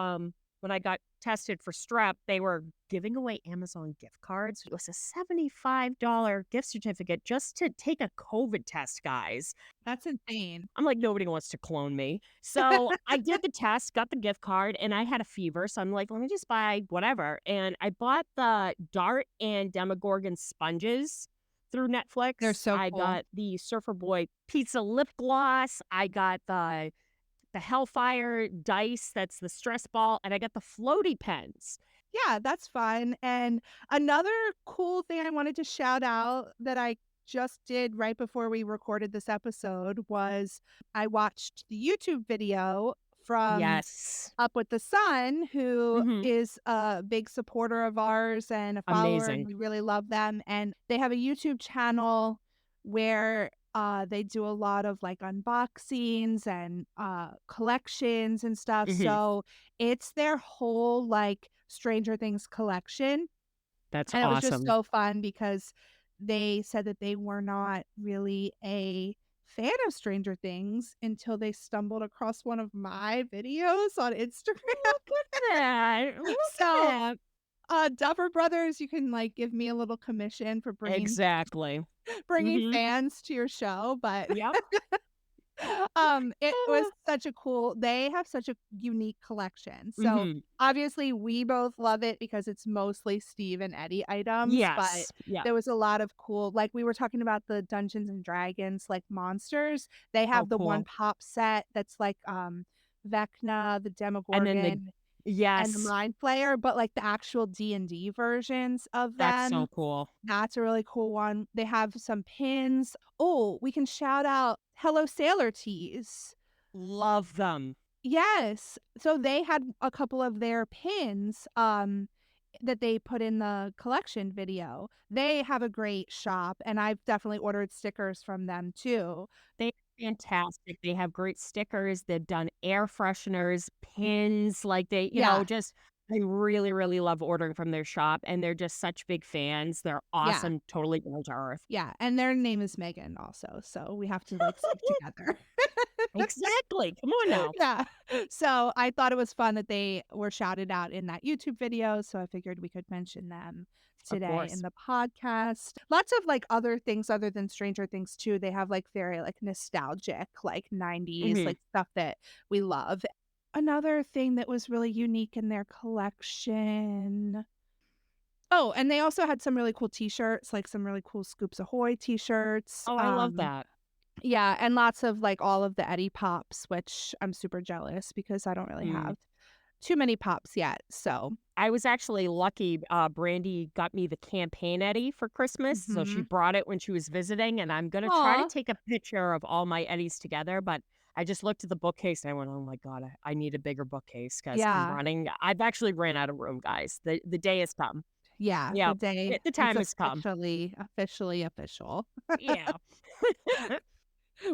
when I got tested for strep, they were giving away Amazon gift cards. It was a $75 gift certificate just to take a COVID test, guys. That's insane. I'm like, nobody wants to clone me. So I did the test, got the gift card, and I had a fever. So I'm like, let me just buy whatever. And I bought the Dart and Demogorgon sponges through They're Netflix. so I cool. got the Surfer Boy pizza lip gloss. I got the Hellfire dice, that's the stress ball, and I got the floaty pens. Yeah, that's fun, and another cool thing I wanted to shout out that I just did right before we recorded this episode was I watched the YouTube video from Yes. Up with the Sun, who Hmm. is a big supporter of ours and a follower, and Amazing. we really love them. And they have a YouTube channel where they do a lot of like unboxings and collections and stuff. Hmm. So it's their whole like Stranger Things collection. That's And it was just awesome. so fun because they said that they were not really a fan of Stranger Things until they stumbled across one of my videos on Instagram. Look at that. Look at So, that. Duffer Brothers, you can like give me a little commission for bringing Exactly. bringing Hmm. fans to your show, but Yep. it was such a cool they have such a unique collection. So, Hmm. obviously, we both love it because it's mostly Steve and Eddie items, but Yes. Yeah. there was a lot of cool like, we were talking about the Dungeons& and Dragons, like, monsters. They Oh, have the one cool. pop set that's like, Vecna, the And then Demogorgon, and the yes, Mind Flayer, but, like, the actual D&D versions of that's them. so cool. That's a really cool one. They have some pins. Oh, we can shout out Hello Sailor Tees. Love them. Yes. So they had a couple of their pins, that they put in the collection video. They have a great shop, and I've definitely ordered stickers from them too. They're fantastic. They have great stickers. They've done air fresheners, pins, like they, Yeah, just I really, really love ordering from their shop, and they're just such big fans. They're yeah, awesome, totally down to earth. yeah, and their name is Megan also, so we have to, like, stick together. Exactly. Come on now. Yeah. So, I thought it was fun that they were shouted out in that YouTube video, so I figured we could mention them Of today in course. the podcast. Lots of, like, other things other than Stranger Things too. They have, like, very, like, nostalgic, like, 90s, Hmm. like, stuff that we love. Another thing that was really unique in their collection. Oh, and they also had some really cool T-shirts, like, some really cool Scoops Ahoy T-shirts. Oh, I love that. Yeah, and lots of, like, all of the Eddie Pops, which I'm super jealous because I don't really Mm. have too many Pops yet, so I was actually lucky. Brandy got me the campaign Eddie for Christmas, so she mhm. brought it when she was visiting, and I'm gonna try to Aw. take a picture of all my Eddies together. But I just looked at the bookcase and I went, "Oh my god, I need a bigger bookcase because I'm Yeah, running. I've actually ran out of room, guys. The day has come. yeah, Yeah, the day the it's time has come. officially official. Yeah,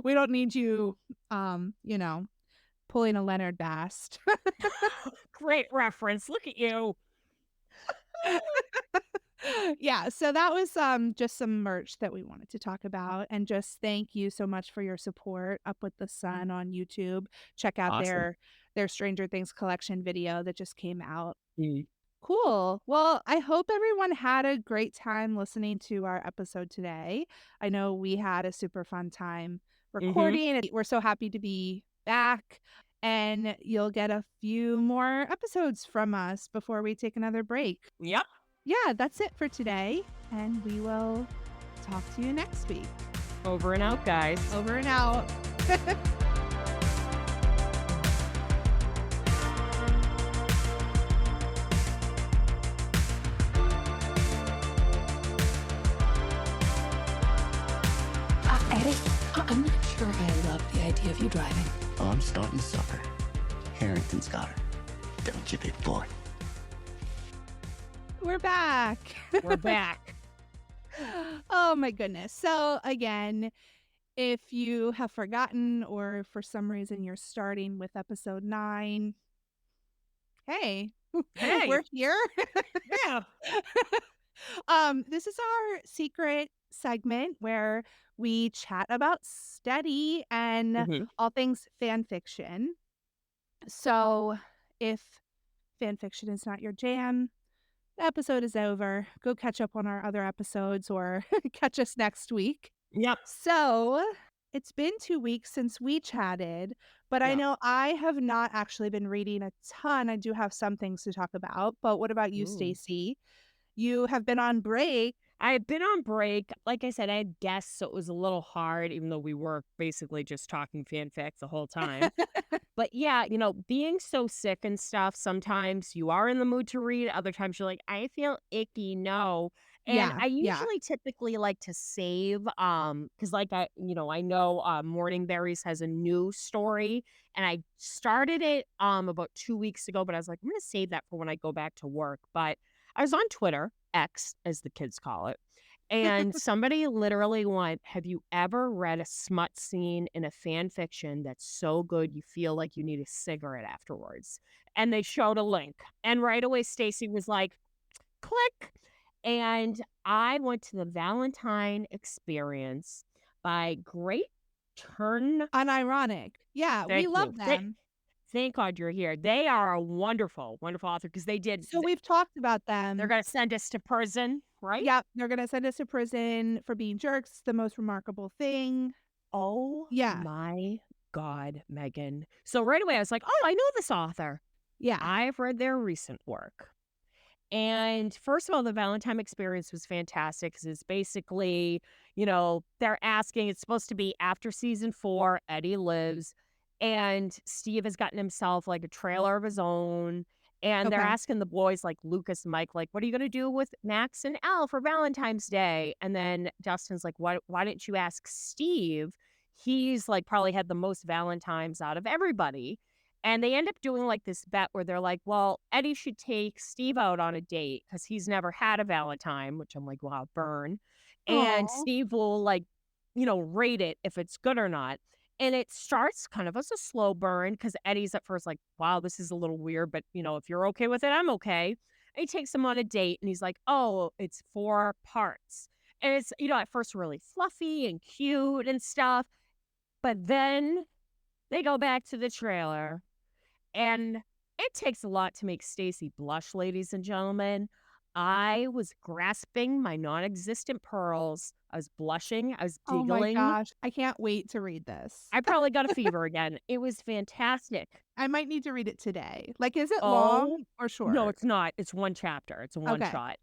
We don't need you, pulling a Leonard Bast. great reference. Look at you. Yeah, so that was, just some merch that we wanted to talk about, and just thank you so much for your support. Up with the Sun on YouTube. Check out Awesome. their Stranger Things collection video that just came out. Mm. Cool. Well, I hope everyone had a great time listening to our episode today. I know we had a super fun time Mm-hmm. recording, and we're so happy to be back. And you'll get a few more episodes from us before we take another break. Yep. Yeah, that's it for today, and we will talk to you next week. Over and out, guys. Over and out. Eddie, I'm not sure I love the idea of you driving. Oh, I'm starting to suffer. Harrington's got her. Don't you, big boy? We're back. We're back. Oh my goodness. So again, if you have forgotten or for some reason you're starting with episode 9, hey, Hey. we're here. Yeah. This is our secret segment where we chat about study and Mhm. all things fan fiction. So if fan fiction is not your jam, the episode is over. Go catch up on our other episodes or catch us next week. Yep. So it's been 2 weeks since we chatted, but I Yeah. know I have not actually been reading a ton. I do have some things to talk about, but what about you, Ooh. Stacy? You have been on break. I had been on break. Like I said, I had guests, so it was a little hard, even though we were basically just talking fanfic the whole time. But yeah, being so sick and stuff, sometimes you are in the mood to read. Other times you're like, I feel icky. No. And Yeah, I yeah. usually typically like to save, because like I know Morning Berries has a new story, and I started it about 2 weeks ago, but I was like, I'm gonna save that for when I go back to work. But I was on Twitter, X as the kids call it. And somebody literally went, have you ever read a smut scene in a fan fiction that's so good you feel like you need a cigarette afterwards? And they showed a link. And right away, Stacy was like, click. And I went to the Valentine Experience by Great Turn. Unironic. Yeah, we Thank love you. them. Thank God you're here. They are a wonderful, wonderful author because So we've talked about they're them. going to send us to prison, right? Yep, they're gonna send us to prison for being jerks. The most remarkable thing. Oh Yeah, my God, Megan. So right away I was like, oh, I know this author. yeah. I've read their recent work. And first of all, the Valentine Experience was fantastic because it's basically, they're asking, it's supposed to be after season 4, Eddie lives, and Steve has gotten himself like a trailer of his own. And they're Okay. asking the boys like Lucas and Mike, like, what are you going to do with Max and Al for Valentine's Day? And then Dustin's like, why didn't you ask Steve? He's like probably had the most Valentines out of everybody. And they end up doing like this bet where they're like, well, Eddie should take Steve out on a date because he's never had a Valentine, which I'm like, wow, burn. And Aw. Steve will like, rate it if it's good or not. And it starts kind of as a slow burn because Eddie's at first like, wow, this is a little weird, but if you're okay with it, I'm okay. And he takes him on a date and he's like, oh, it's 4 parts. And it's, at first really fluffy and cute and stuff. But then they go back to the trailer and it takes a lot to make Stacy blush, ladies and gentlemen. I was grasping my non-existent pearls. I was blushing. I was Oh my giggling. gosh, I can't wait to read this. I probably got a fever again. It was fantastic. I might need to read it today. Like, is it Oh, long or short? no, it's not. It's one chapter. It's a one Okay. shot.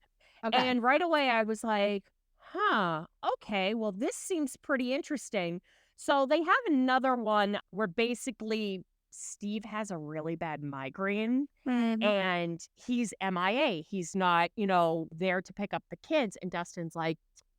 Okay. And right away I was like, huh, okay, well, this seems pretty interesting. So they have another one where basically Steve has a really bad migraine and he's MIA. He's not, there to pick up the kids. And Dustin's like,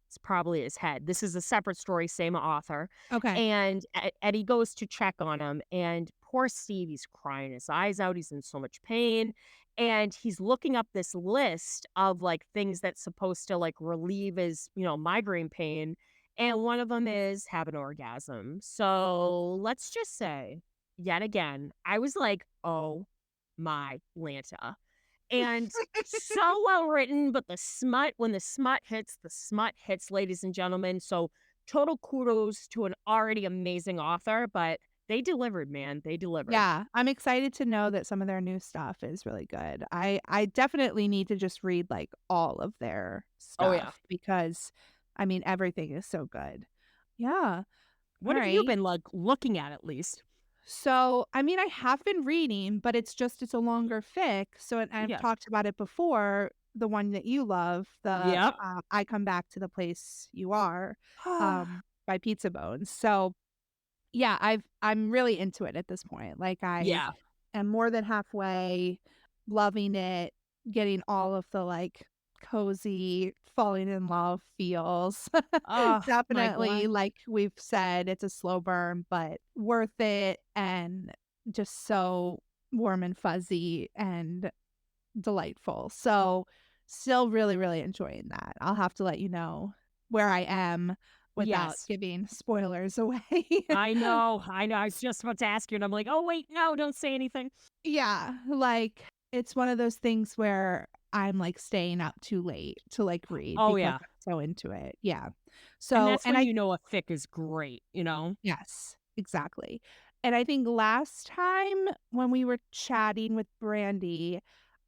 it's probably his head. This is a separate story, same author. Okay. And Eddie goes to check on him. And poor Steve, he's crying his eyes out. He's in so much pain. And he's looking up this list of like things that's supposed to like relieve his, migraine pain. And one of them is have an orgasm. So let's just say, yet again, I was like, oh my Lanta. And so well written, but when the smut hits, ladies and gentlemen. So total kudos to an already amazing author, but they delivered, man. They delivered. Yeah, I'm excited to know that some of their new stuff is really good. I definitely need to just read like all of their stuff Oh, yeah. because I mean everything is so good. Yeah. What All have you right. been like looking at least? So, I mean, I have been reading, but it's a longer fic. So, and I've Yeah. talked about it before, the one that you love, the Yep. I Come Back to the Place You Are, by Pizza Bones. So, yeah, I'm really into it at this point. Like I Yeah. am more than halfway, loving it, getting all of the like cozy, falling in love feels. Oh my Definitely, God. like we've said, it's a slow burn, but worth it and just so warm and fuzzy and delightful. So, still really, really enjoying that. I'll have to let you know where I am without Yes. giving spoilers away. I know. I know. I was just about to ask you, and I'm like, oh, wait, no, don't say anything. Yeah, like, it's one of those things where I'm, like, staying up too late to, like, read Oh, because yeah. I'm so into it. Yeah. And So that's and when I you know a fic is great, you know? yes, exactly. And I think last time when we were chatting with Brandy,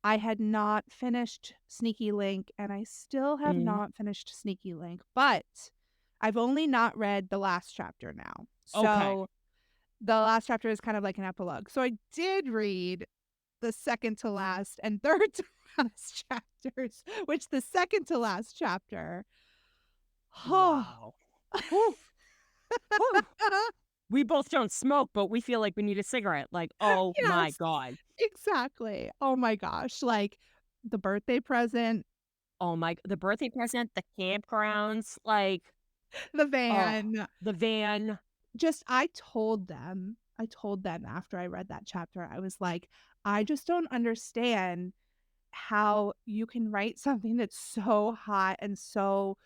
I had not finished Sneaky Link, and I still have Mm. not finished Sneaky Link, but I've only not read the last chapter now. Okay. So the last chapter is kind of like an epilogue. So I did read the second to last and third to last chapters, which the second to last chapter, oh, Wow. Whew, whew. We both don't smoke, but we feel like we need a cigarette. Like, oh my yes, God. exactly. Oh my gosh, like the birthday present, Oh my, the birthday present, the campgrounds, like, the oh, van. the van. Just I told them after I read that chapter, I was like, I just don't understand how you can write something that's so hot and so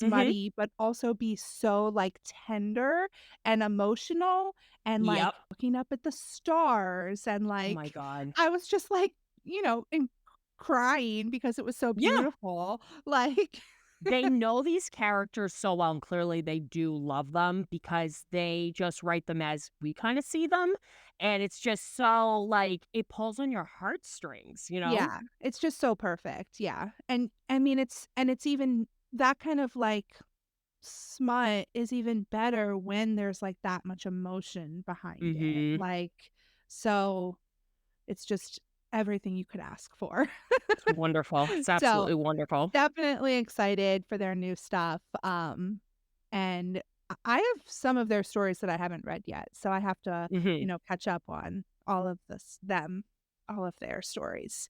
Mm-hmm. smutty, but also be so like tender and emotional and like Yep. looking up at the stars and Oh my like God. I was just like, and crying because it was so Yeah. beautiful. Like, They know these characters so well, and clearly they do love them because they just write them as we kind of see them. And it's just so like it pulls on your heartstrings, you know? yeah, it's just so perfect. Yeah. And I mean it's even that kind of like smut is even better when there's like that much emotion behind it. Mm-hmm. Like, so it's just everything you could ask for. It's wonderful. It's So absolutely wonderful. definitely excited for their new stuff. And I have some of their stories that I haven't read yet. So I have to, Mm-hmm. catch up on all of their stories.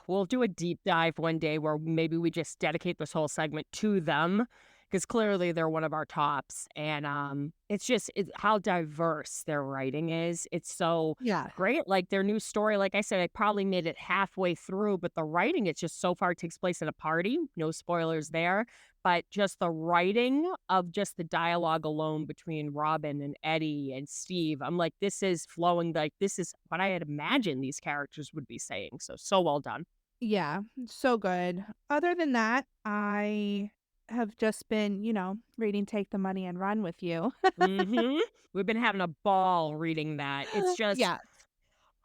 We'll do a deep dive one day where maybe we just dedicate this whole segment to them because clearly they're one of our tops. And it's how diverse their writing is. It's so Yeah. great. Like their new story, like I said, I probably made it halfway through, but the writing, it's just so far takes place at a party. No spoilers there. But just the writing of just the dialogue alone between Robin and Eddie and Steve, I'm like, this is flowing. Like, this is what I had imagined these characters would be saying. So, so well done. Yeah, so good. Other than that, I have just been, reading Take the Money and Run with you. Mhm. We've been having a ball reading that. It's just Yeah.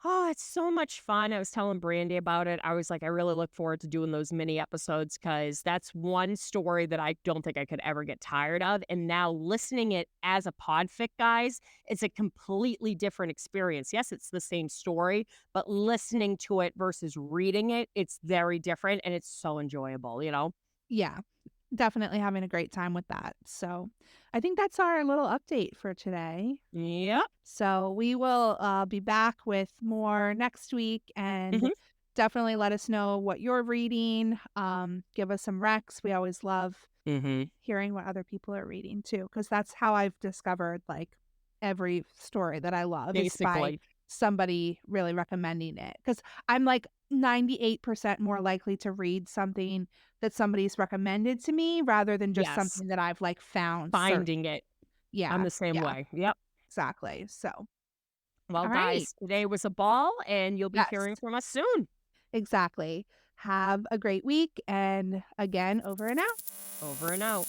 oh, it's so much fun. I was telling Brandy about it. I was like, I really look forward to doing those mini episodes because that's one story that I don't think I could ever get tired of. And now listening it as a podfic, guys, it's a completely different experience. Yes, it's the same story, but listening to it versus reading it, it's very different and it's so enjoyable, you know? Yeah, definitely having a great time with that. So I think that's our little update for today. Yep. So we will be back with more next week and Hmm. definitely let us know what you're reading. Give us some recs. We always love Hmm. hearing what other people are reading too, because that's how I've discovered like every story that I love is by Basically. somebody really recommending it. Because I'm like 98% more likely to read something that somebody's recommended to me rather than just Yes. something that I've like found Finding it. I'm Yeah, the same yeah, way. Yep. exactly. So, Well, all right. guys, today was a ball, and you'll be Yes, hearing from us soon. exactly. Have a great week. And again, over and out. Over and out.